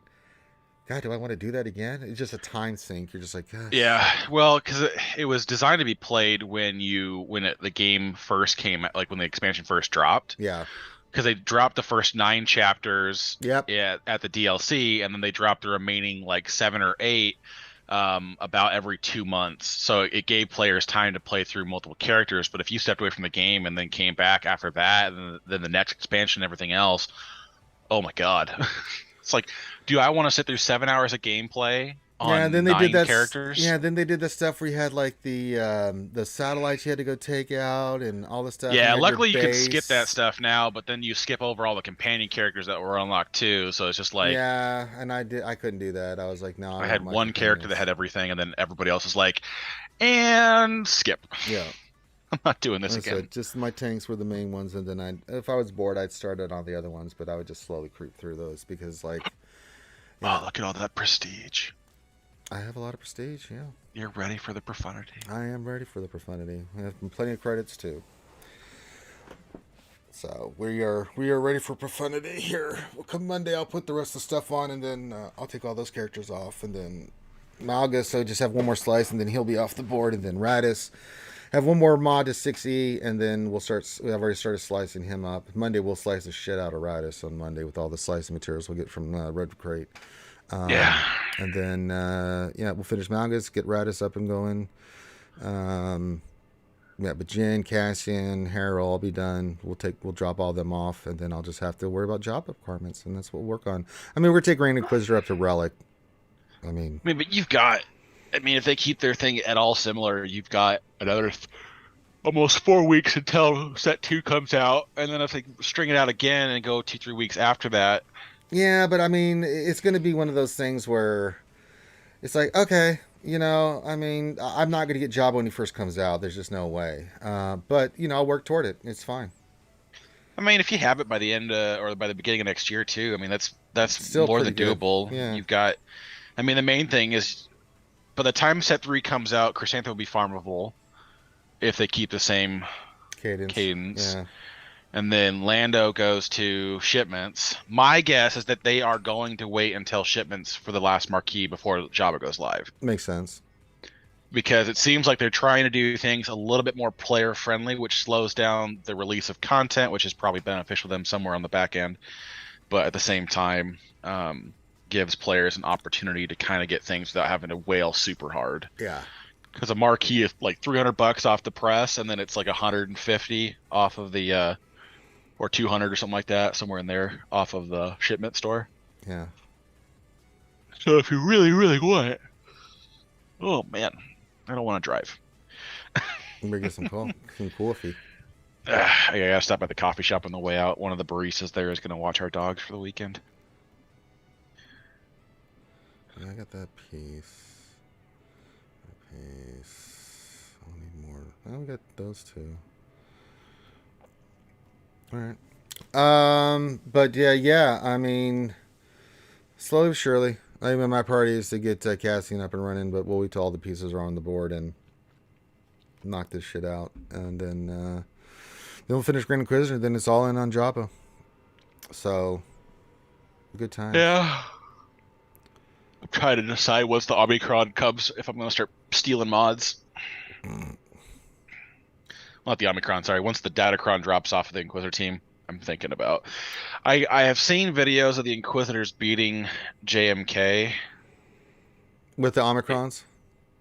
God, do I want to do that again? It's just a time sink. You're just like, gosh. Yeah, well, because it was designed to be played when the game first came, like when the expansion first dropped. Yeah. Because they dropped the first 9 chapters Yep. at the DLC, and then they dropped the remaining like 7 or 8 about every 2 months. So it gave players time to play through multiple characters. But if you stepped away from the game and then came back after that, and then the next expansion and everything else, oh my God. It's like, do I want to sit through 7 hours of gameplay on then they 9 did that characters? Yeah, then they did the stuff where you had like the satellites you had to go take out and all the stuff. Yeah, you luckily you can skip that stuff now, but then you skip over all the companion characters that were unlocked too. So it's just like, yeah, and I couldn't do that. I was like, no. I had one character that had everything, and then everybody else was like, and skip. Yeah. I'm not doing this Like I again. said, just my tanks were the main ones, and then if I was bored, I'd start it on the other ones, but I would just slowly creep through those because, like, Oh, look at all that prestige. I have a lot of prestige. Yeah, You're ready for the profundity. I am ready for the profundity. I have plenty of credits too. So we are ready for profundity here. Well, come Monday, I'll put the rest of the stuff on, and then I'll take all those characters off, and then Malgus, so just have one more slice, and then he'll be off the board, and then Radis. Have one more mod to 6E, and then we'll start. I've already started slicing him up. Monday we'll slice the shit out of Radis on Monday with all the slicing materials we'll get from Red Crate. Yeah. And then we'll finish Malgus, get Radis up and going. But Jen, Cassian, Harold, I'll be done. We'll drop all them off, and then I'll just have to worry about job requirements, and that's what we'll work on. I mean, we're taking Grand Inquisitor up to Relic. I mean, but you've got. I mean, if they keep their thing at all similar, you've got another almost 4 weeks until set 2 comes out, and then if they string it out again and go 2-3 weeks after that. Yeah, but I mean, it's going to be one of those things where it's like, okay, I mean, I'm not going to get Jabba when he first comes out. There's just no way. But I'll work toward it. It's fine. I mean, if you have it by the end or by the beginning of next year too, I mean, that's Still more than pretty good. doable. Yeah. You've got. I mean, the main thing is, by the time set 3 comes out, Chrysanthemum will be farmable if they keep the same cadence. Yeah. And then Lando goes to shipments. My guess is that they are going to wait until shipments for the last marquee before Jabba goes live. Makes sense. Because it seems like they're trying to do things a little bit more player friendly, which slows down the release of content, which is probably beneficial to them somewhere on the back end. But at the same time, gives players an opportunity to kind of get things without having to wail super hard. Yeah. Because a marquee is like $300 off the press, and then it's like 150 off of the or 200 or something like that, somewhere in there off of the shipment store. Yeah. So if you really, really want it, oh man, I don't want to drive. You better get some coffee. I gotta stop at the coffee shop on the way out. One of the baristas there is gonna watch our dogs for the weekend. Yeah, I got that piece. I'll need more. Oh, we got those two. All right. But yeah. I mean, slowly but surely. I mean, my priority is to get Cassian up and running, but we'll wait till all the pieces are on the board and knock this shit out, and then we'll finish Grand Inquisitor. Then it's all in on Jabba. So, good time. Yeah. I'm trying to decide once the Omicron comes if I'm gonna start stealing mods. Not the Omicron, sorry. Once the Datacron drops off of the Inquisitor team, I'm thinking about. I have seen videos of the Inquisitors beating JMK. With the Omicrons?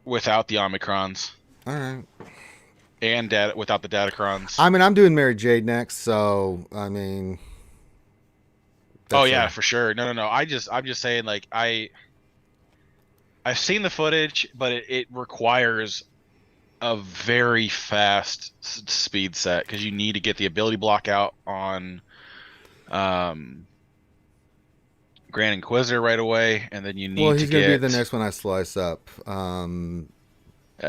without the Omicrons All right. and without the Datacrons. I mean, I'm doing Mary Jade next, so I mean. Oh yeah, for sure. No. I'm just saying, like, I've seen the footage, but it requires a very fast speed set because you need to get the ability block out on Grand Inquisitor right away, and then you need he's to gonna get. be the next one I slice up.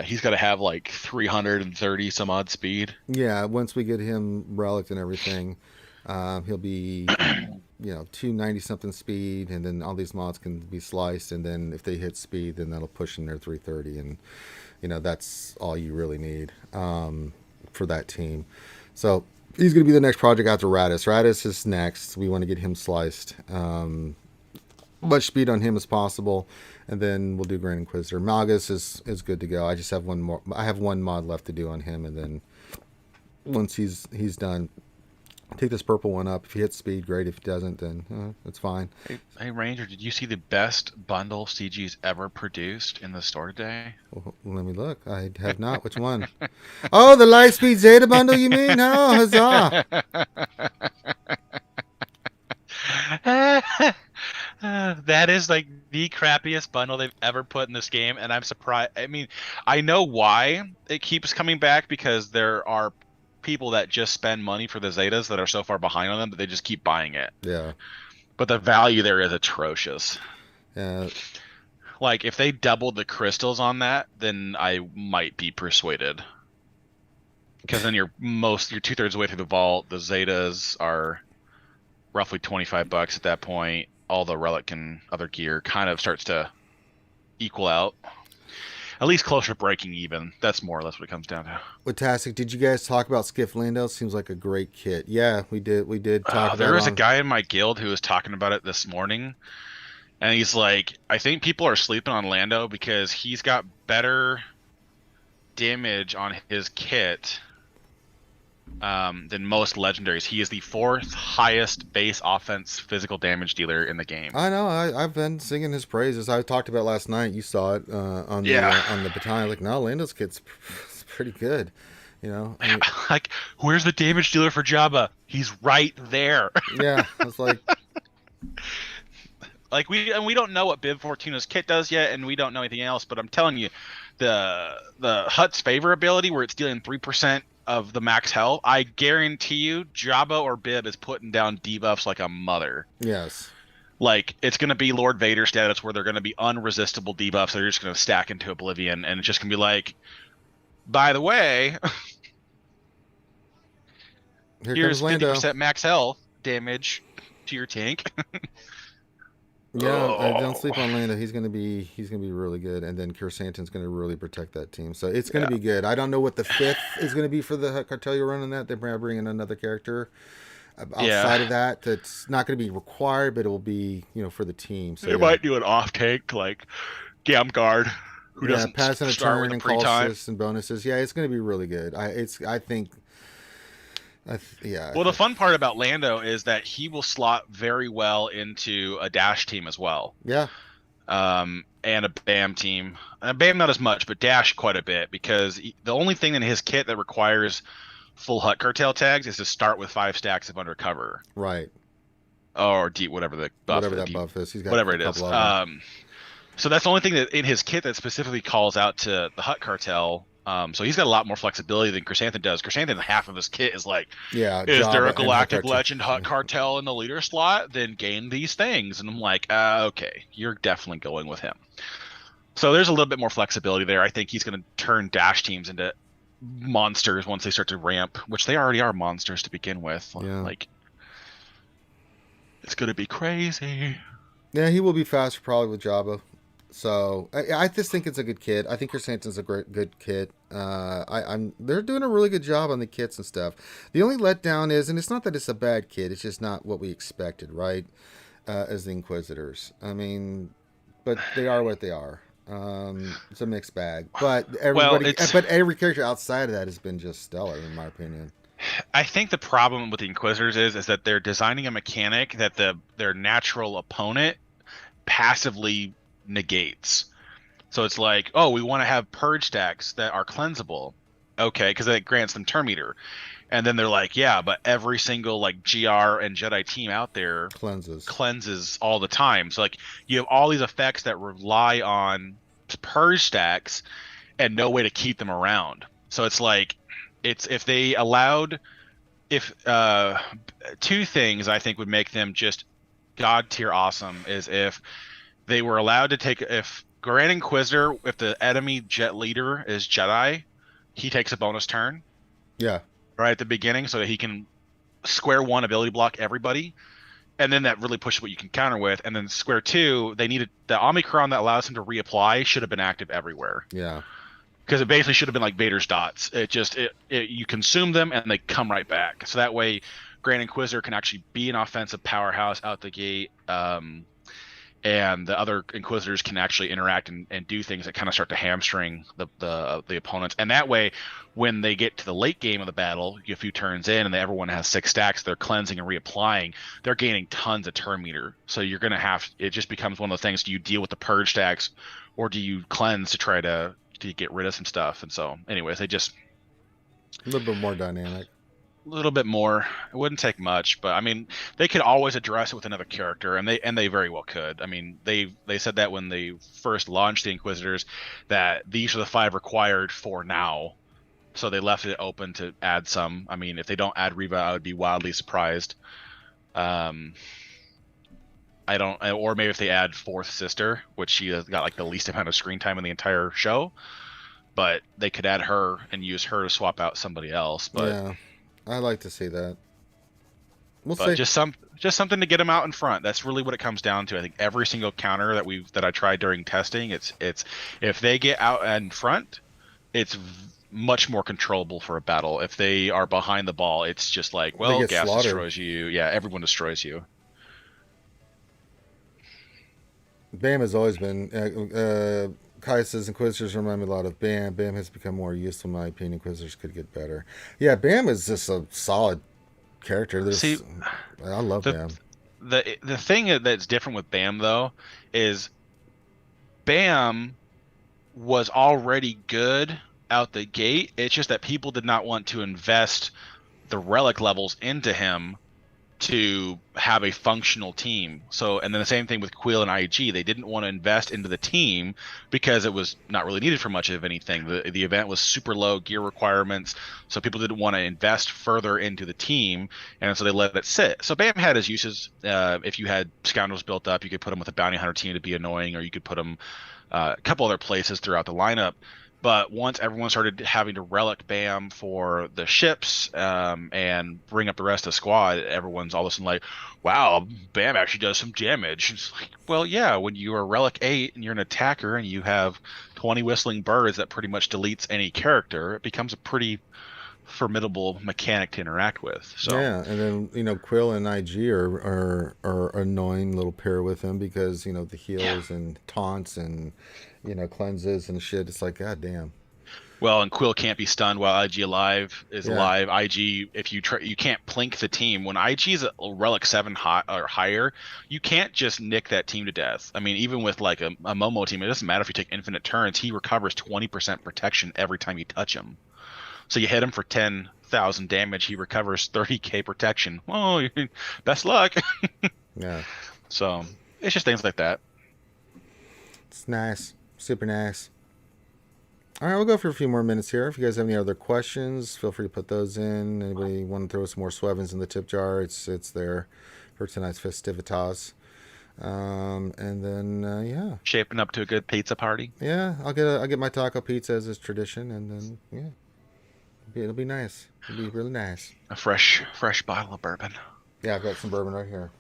He's got to have like 330 some odd speed. Yeah, once we get him relic and everything, he'll be 290 something speed, and then all these mods can be sliced, and then if they hit speed, then that'll push in their 330, and that's all you really need for that team. So he's going to be the next project after Radis. Radis is next. We want to get him sliced. Much speed on him as possible, and then we'll do Grand Inquisitor. Malgus is good to go. I just have one more. I have one mod left to do on him, and then once he's done, take this purple one up. If he hits speed, great. If he doesn't, then it's fine. Hey Ranger, did you see the best bundle CG's ever produced in the store today? Well, let me look. I have not. Which one? Oh, the Lightspeed Zeta bundle, you mean? Oh, huzzah! That is like the crappiest bundle they've ever put in this game, and I'm surprised. I mean, I know why it keeps coming back, because there are people that just spend money for the Zetas that are so far behind on them that they just keep buying it. Yeah. But the value there is atrocious. Yeah. Like, if they doubled the crystals on that, then I might be persuaded. Because then you're 2/3 of the way through the vault. The Zetas are roughly $25 at that point. All the relic and other gear kind of starts to equal out. At least closer to breaking even. That's more or less what it comes down to. Fantastic. Did you guys talk about Skiff Lando? Seems like a great kit. Yeah, we did. We did talk about it. There was a guy in my guild who was talking about it this morning. And he's like, I think people are sleeping on Lando because he's got better damage on his kit than most legendaries. He is the 4th highest base offense physical damage dealer in the game. I know. I've been singing his praises. I talked about it last night. You saw it on the battalion. Like, no, Lando's kit's pretty good. I mean, like, where's the damage dealer for Jabba? He's right there. Yeah, I was like. Like, we don't know what Bib Fortuna's kit does yet, and we don't know anything else. But I'm telling you, the Hutt's favor ability, where it's dealing 3% of the max health, I guarantee you, Jabba or Bib is putting down debuffs like a mother. Yes. Like, it's going to be Lord Vader status, where they're going to be unresistible debuffs that are just going to stack into oblivion, and it's just going to be like, by the way, here's 50% max health damage to your tank. Yeah, don't sleep on Lando. He's gonna be really good, and then Kirsanton's gonna really protect that team. So it's gonna be good. I don't know what the 5th is gonna be for the Hutt cartel you're running that. They're bringing another character outside of that. That's not gonna be required, but it will be for the team. So they might do an off tank like Gam Guard, who doesn't pass in a start turn with and a call pre-time assists and bonuses. Yeah, it's gonna be really good. I think. Well, the fun part about Lando is that he will slot very well into a Dash team as well. Yeah. And a BAM team. BAM not as much, but Dash quite a bit, because the only thing in his kit that requires full Hutt cartel tags is to start with 5 stacks of undercover. Right. Or deep, whatever the buff. Whatever that buff is. He's got whatever it is. So that's the only thing that in his kit that specifically calls out to the Hutt cartel. So he's got a lot more flexibility than Chrysanthemum does. Chrysanthemum, half of his kit is like, is there a galactic legend Hutt cartel in the leader slot? Then gain these things. And I'm like, okay, you're definitely going with him. So there's a little bit more flexibility there. I think he's going to turn Dash teams into monsters once they start to ramp, which they already are monsters to begin with. Yeah. Like, it's going to be crazy. Yeah, he will be faster probably with Jabba. So I just think it's a good kit. I think Chrysanthemum's a good kit. They're doing a really good job on the kits and stuff. The only letdown is, and it's not that it's a bad kit, it's just not what we expected, right? As the Inquisitors. I mean, but they are what they are. It's a mixed bag. But every character outside of that has been just stellar, in my opinion. I think the problem with the Inquisitors is that they're designing a mechanic that their natural opponent passively negates. So it's like, oh, we want to have purge stacks that are cleansable. Okay, because it grants them turn meter. And then they're like, yeah, but every single like GR and Jedi team out there Cleanses. cleanses all the time. So like you have all these effects that rely on purge stacks and no way to keep them around. So it's like it's if they allowed if two things I think would make them just god tier awesome is if they were allowed to take if Grand Inquisitor, if the enemy jet leader is Jedi, he takes a bonus turn Yeah. right at the beginning so that he can square one ability block everybody. And then that really pushes what you can counter with. And then square two, they needed the Omicron that allows him to reapply should have been active everywhere. Yeah. Because it basically should have been like Vader's dots. It just you consume them and they come right back. So that way, Grand Inquisitor can actually be an offensive powerhouse out the gate. And the other Inquisitors can actually interact and do things that kind of start to hamstring the opponents. And that way, when they get to the late game of the battle, a few turns in, and everyone has 6 stacks, they're cleansing and reapplying, they're gaining tons of turn meter. So you're going to have, it just becomes one of those things, do you deal with the purge stacks, or do you cleanse to try to get rid of some stuff? And so, anyways, they just... A little bit more dynamic. A little bit more. It wouldn't take much, but I mean, they could always address it with another character, and they very well could. I mean, they said that when they first launched the Inquisitors, that these are the 5 required for now, so they left it open to add some. I mean, if they don't add Reva, I would be wildly surprised. I don't, or maybe if they add 4th Sister, which she has got like the least amount of screen time in the entire show, but they could add her and use her to swap out somebody else. But yeah. I'd like to see that. We'll but see. just something to get them out in front. That's really what it comes down to. I think every single counter that I tried during testing, it's if they get out in front, it's much more controllable for a battle. If they are behind the ball, it's just like, well, gas slaughtered. destroys you. Yeah, everyone destroys you. BAM has always been. Kai says Inquisitors remind me a lot of BAM. BAM has become more useful in my opinion. Inquisitors could get better. Yeah, BAM is just a solid character. See, I love BAM. The thing that's different with BAM though is BAM was already good out the gate. It's just that people did not want to invest the relic levels into him to have a functional team. So, and then the same thing with Quill and IG. They didn't want to invest into the team because it was not really needed for much of anything. The event was super low gear requirements, so people didn't want to invest further into the team, and so they let it sit. So BAM had his uses. If you had scoundrels built up, you could put them with a bounty hunter team to be annoying, or you could put them a couple other places throughout the lineup. But once everyone started having to relic BAM for the ships and bring up the rest of the squad, everyone's all of a sudden like, wow, BAM actually does some damage. It's like, well, yeah, when you are Relic 8 and you're an attacker and you have 20 whistling birds that pretty much deletes any character, it becomes a pretty formidable mechanic to interact with. So yeah, and then Quill and IG are annoying little pair with him because the heals and taunts and cleanses and shit. It's like, god damn. Well, and Quill can't be stunned while IG alive. IG, if you can't plink the team. When IG is a Relic 7 or higher, you can't just nick that team to death. I mean, even with like a Momo team, it doesn't matter if you take infinite turns. He recovers 20% protection every time you touch him. So you hit him for 10,000 damage, he recovers 30k protection. Oh, best luck. Yeah. So it's just things like that. It's nice. Super nice. All right, we'll go for a few more minutes here. If you guys have any other questions, feel free to put those in. Anybody want to throw some more Swevens in the tip jar? It's there for tonight's festivitas. And then yeah, shaping up to a good pizza party. Yeah, I'll get my taco pizza as is tradition, and then yeah, it'll be nice. It'll be really nice. A fresh bottle of bourbon. Yeah, I've got some bourbon right here.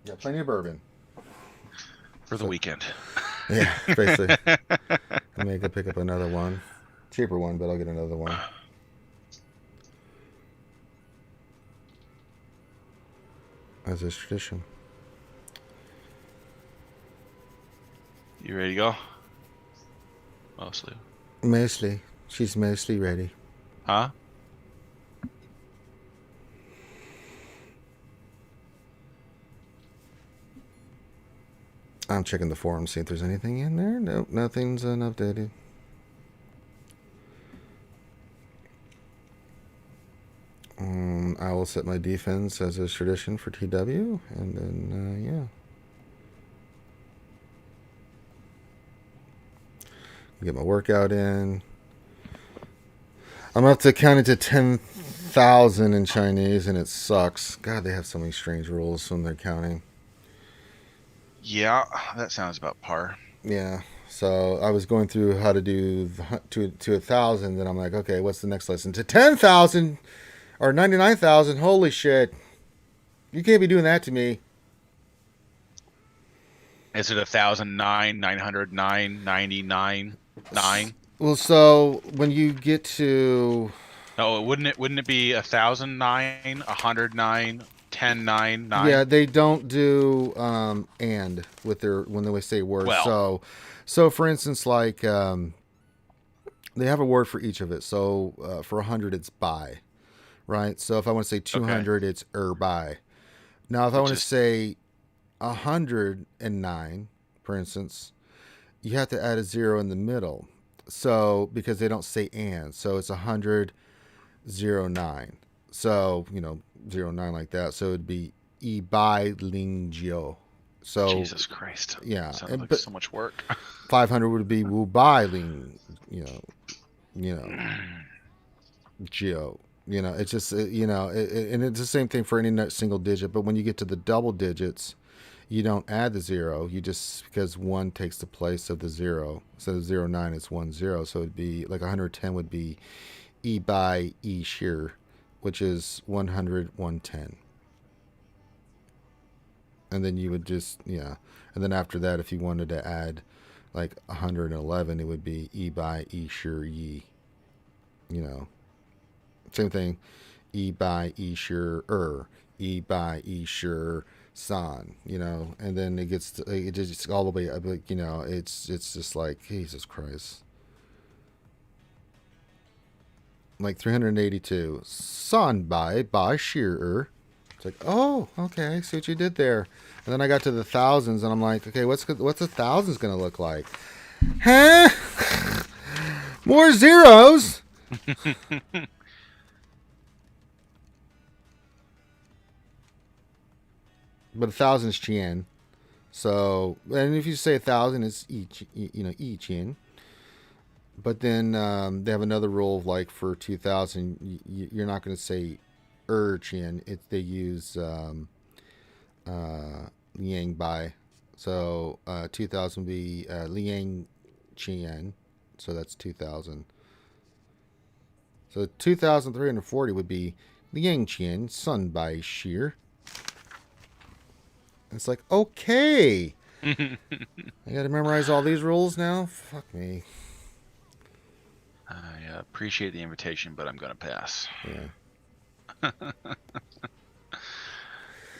Yeah, plenty of bourbon for the weekend. Yeah, basically. I may go pick up another one. Cheaper one, but I'll get another one. As is tradition. You ready to go? Mostly. She's mostly ready. Huh? I'm checking the forum, see if there's anything in there. Nope, nothing's updated. I will set my defense as is tradition for TW, and then, yeah. Get my workout in. I'm up to count it to 10,000 in Chinese, and it sucks. God, they have so many strange rules when they're counting. Yeah, that sounds about par. Yeah. So I was going through how to do to 1,000, then I'm like, okay, what's the next lesson? To 10,000 or 99,000. Holy shit! You can't be doing that to me. Is it 1,009, 909, 99, 9? Well, so when you get to No, wouldn't it be 1,009, 109, 10,9, 9? yeah, they don't do and with their when they say words. Well, So for instance, like they have a word for each of it. So for 100, it's by, right? So if I want to say 200, it's by. Now, if I want to say 109, for instance, you have to add a 0 in the middle. So because they don't say and, so it's 100, 09. So 09 like that. So it'd be e by ling jiu. So Jesus Christ. yeah, Sounds like so much work. 500 would be wu bai ling, jiu. It's just and it's the same thing for any single digit. But when you get to the double digits, you don't add the 0. You just because 1 takes the place of the 0. Instead of 09, it's 10. So it'd be like 110 would be e by e shear, which is 100, 110. And then you would just, and then after that, if you wanted to add like 111, it would be e by e shear yi. Same thing, e by e shear e by e shear san, and then it gets it just all the way up, like, it's just like Jesus Christ. Like 382 san by shear. It's like, oh, okay, I see what you did there. And then I got to the thousands, and I'm like, okay, what's the thousands gonna look like? Huh? More zeros. But 1,000 is qian. So, and if you say 1,000, it's yi qian. But then they have another rule of like for 2,000, you're not going to say qian. They use liang bai. So 2,000 would be liang qian. So that's 2,000. So 2,340 would be liang qian sun bai shear. It's like, okay. I got to memorize all these rules now? Fuck me. I appreciate the invitation, but I'm going to pass. Yeah.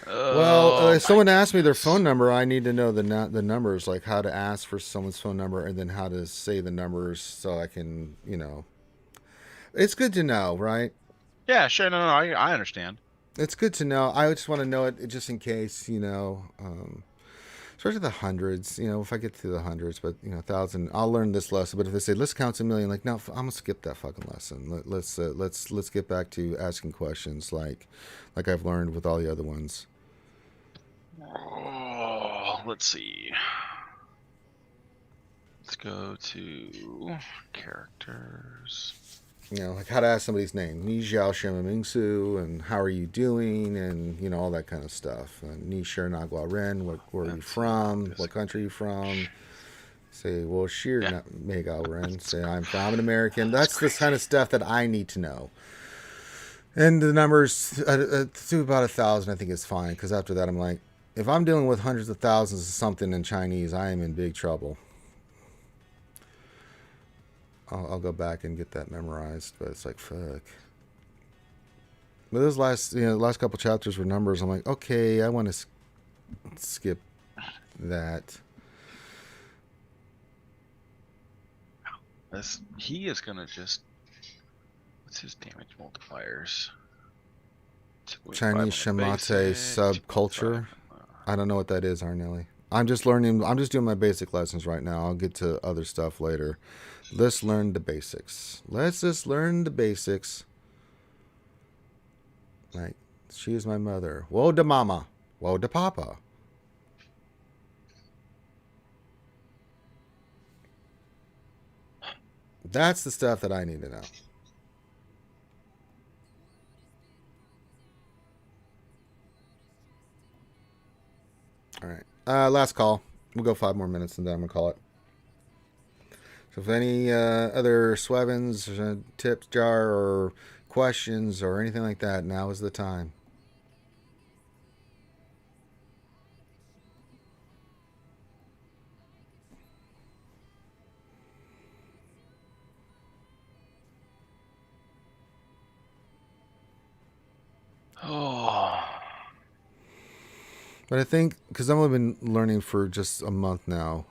Well, if someone asks me their phone number, I need to know the numbers, like how to ask for someone's phone number and then how to say the numbers so I can, It's good to know, right? Yeah, sure. No, I understand. It's good to know. I just want to know it just in case, especially the hundreds, if I get to the hundreds, but 1,000, I'll learn this lesson. But if they say let's count to 1,000,000, like, no, I'm gonna skip that fucking lesson. Let's get back to asking questions like I've learned with all the other ones. Oh, let's see. Let's go to characters. Like how to ask somebody's name. Ni Jiao Shima Mingsu, and how are you doing, and all that kind of stuff. Ni Shi Nagua Ren, where are you from? What country are you from? Say, well, Shir Mega Ren. Say, I'm an American. That's the kind of stuff that I need to know. And the numbers to about 1,000, I think is fine, because after that, I'm like, if I'm dealing with hundreds of thousands of something in Chinese, I am in big trouble. I'll go back and get that memorized, but it's like, fuck. But those last couple chapters were numbers. I'm like, okay, I want to skip that. He is gonna just. What's his damage multipliers? Chinese Shamate subculture. I don't know what that is, Arnelli. I'm just learning. I'm just doing my basic lessons right now. I'll get to other stuff later. Let's learn the basics. Let's just learn the basics. Like, she is my mother. Woe to mama. Woe to papa. That's the stuff that I need to know. All right. Last call. We'll go 5 more minutes and then I'm going to call it. So if any other Swevens, tips jar, or questions or anything like that, now is the time. Oh. But I think, because I've only been learning for just a month now,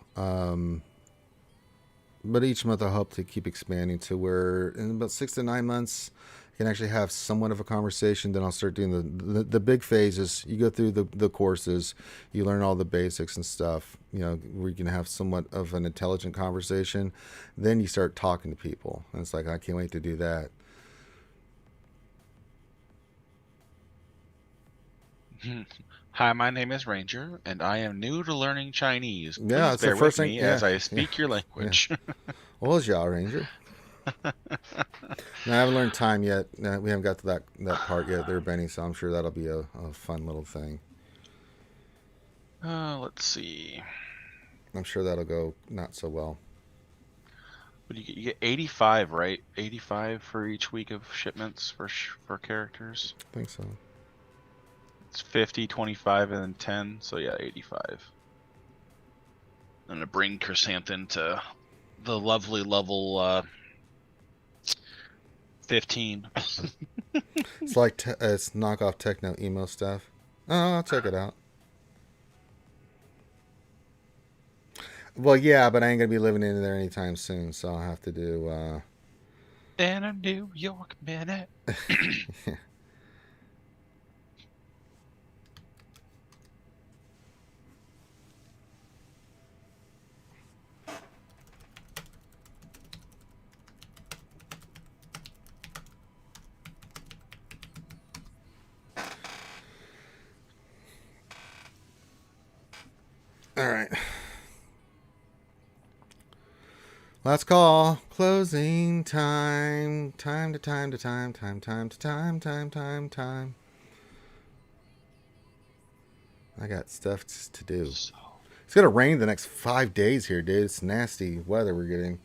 but each month I hope to keep expanding to where in about 6 to 9 months I can actually have somewhat of a conversation. Then I'll start doing the big phases. You go through the courses, you learn all the basics and stuff, where you can have somewhat of an intelligent conversation. Then you start talking to people, and it's like, I can't wait to do that. Hi, my name is Ranger, and I am new to learning Chinese. Please Yeah, it's the bear first with thing. me Yeah, as I speak your language. Yeah. Well, is y'all, Ranger? No, I haven't learned time yet. No, we haven't got to that part yet there, Benny, so I'm sure that'll be a fun little thing. Let's see. I'm sure that'll go not so well. What do you get 85, right? 85 for each week of shipments for characters. I think so. It's 50, 25, and then 10. So yeah, 85. And to bring Chrysanthemum to the lovely level 15. It's like it's knockoff techno emo stuff. Oh, I'll check it out. Well, yeah, but I ain't gonna be living in there anytime soon, so I'll have to do. In a New York minute. Yeah. All right. Last call. Closing time. Time to time to time. Time to time. I got stuff to do. It's gonna rain the next 5 days here, dude. It's nasty weather we're getting.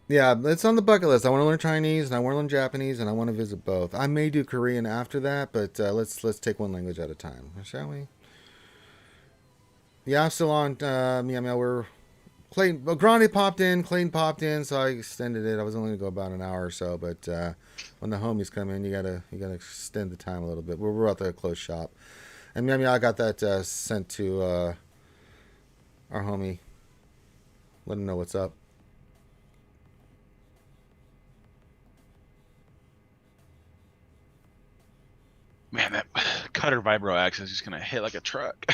Yeah, it's on the bucket list. I want to learn Chinese and I want to learn Japanese and I want to visit both. I may do Korean after that, but let's take one language at a time, shall we? Yeah, I'm still on. We're Clayton. Well, Grande popped in. Clayton popped in, so I extended it. I was only gonna go about an hour or so, but when the homies come in, you gotta extend the time a little bit. We're about to close shop, and I got that sent to our homie. Let him know what's up. Man, that Cutter Vibro Axe is just gonna hit like a truck.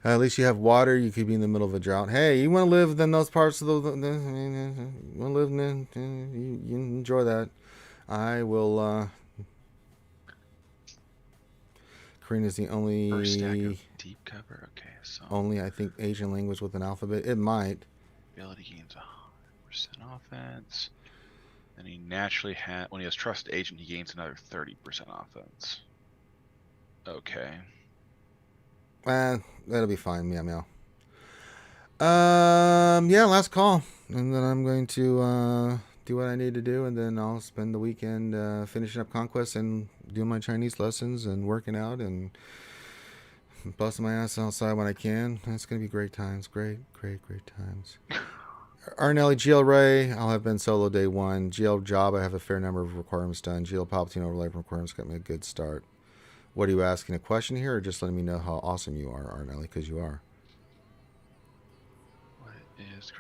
At least you have water. You could be in the middle of a drought. Hey, you want to live in those parts of you want to live in? You enjoy that. I will. Korean is the only First stack of deep cover. Okay, so only I think Asian language with an alphabet. It might. ability gains 100% offense. And he naturally when he has Trust Agent, he gains another 30% offense. Okay. That'll be fine. Meow. Yeah, last call, and then I'm going to do what I need to do, and then I'll spend the weekend finishing up Conquest and doing my Chinese lessons and working out and busting my ass outside when I can. It's gonna be great times. Great times. Arnelli, GL Ray, I'll have been solo day 1. GL Job, I have a fair number of requirements done. GL Palpatine overlay requirements got me a good start. What are you asking, a question here, or just letting me know how awesome you are, Arnelli? Because you are. What is...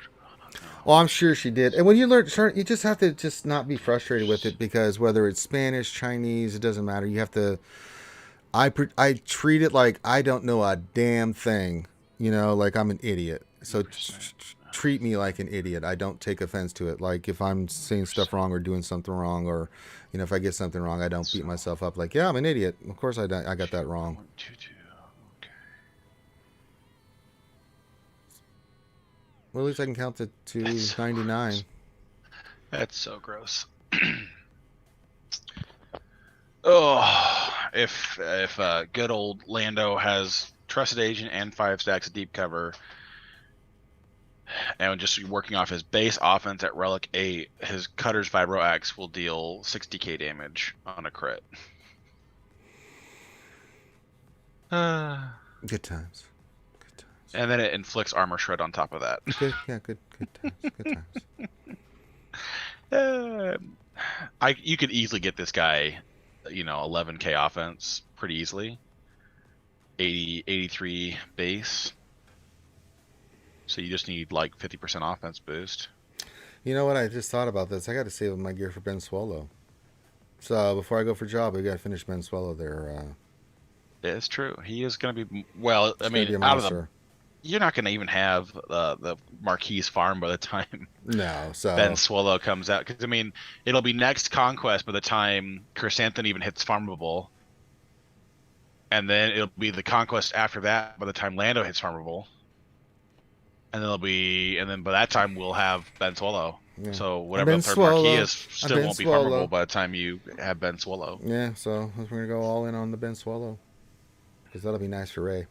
Well, I'm sure she did. And when you learn, you just have to just not be frustrated with it, because whether it's Spanish, Chinese, it doesn't matter. You have to I treat it like I don't know a damn thing. You know, like I'm an idiot. So treat me like an idiot. I don't take offense to it. Like if I'm saying stuff wrong or doing something wrong, or if I get something wrong, I don't beat myself up. Like, yeah, I'm an idiot. Of course I got that wrong. 22. Okay. Well, at least I can count to 99. That's so gross. Oh, if good old Lando has trusted agent and 5 stacks of deep cover, and just working off his base offense at Relic 8, his Cutter's Vibro Axe will deal 60k damage on a crit. Good times. And then it inflicts armor shred on top of that. Good times. Good times. You could easily get this guy, 11k offense pretty easily. 83 base. So you just need like 50% offense boost. You know what? I just thought about this. I got to save my gear for Ben Swallow. So before I go for job, we got to finish Ben Swallow there. It's true. He is going to be out of the. You're not going to even have the Marquis farm by the time Ben Swallow comes out. Because, it'll be next Conquest by the time Chrysanthemum even hits farmable. And then it'll be the Conquest after that by the time Lando hits farmable. And then by that time we'll have Ben Swallow. Yeah. So whatever the third Marquis is still won't be farmable by the time you have Ben Swallow. Yeah, so we're going to go all in on the Ben Swallow. Because that'll be nice for Ray.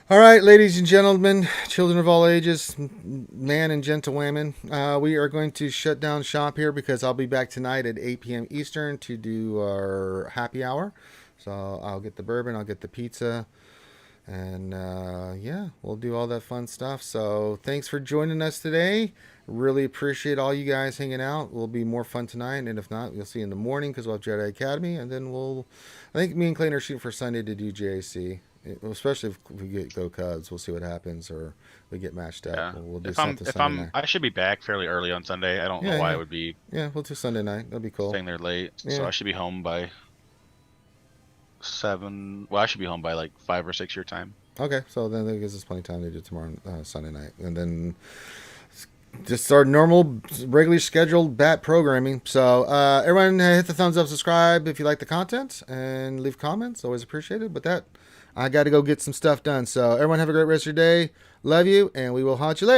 All right, ladies and gentlemen, children of all ages, man and gentlewomen, we are going to shut down shop here because I'll be back tonight at 8 p.m. Eastern to do our happy hour. So I'll get the bourbon, I'll get the pizza, and yeah, we'll do all that fun stuff. So thanks for joining us today. Really appreciate all you guys hanging out. Will be more fun tonight, and if not, you'll see in the morning because we'll have Jedi Academy, and then I think me and Clayton are shooting for Sunday to do JAC. Especially if we go Cubs, we'll see what happens, or we get matched up. Yeah. We'll do something Sunday night. I should be back fairly early on Sunday. I don't know why it would be. Yeah, we'll do Sunday night. That'll be cool. Staying there late, yeah. So I should be home by 7. Well, I should be home by like 5 or 6 your time. Okay, so then that gives us plenty of time to do tomorrow Sunday night, and then just our normal, regularly scheduled bat programming. So everyone, hit the thumbs up, subscribe if you like the content, and leave comments. Always appreciated. But that. I got to go get some stuff done. So everyone have a great rest of your day. Love you, and we will haunt you later.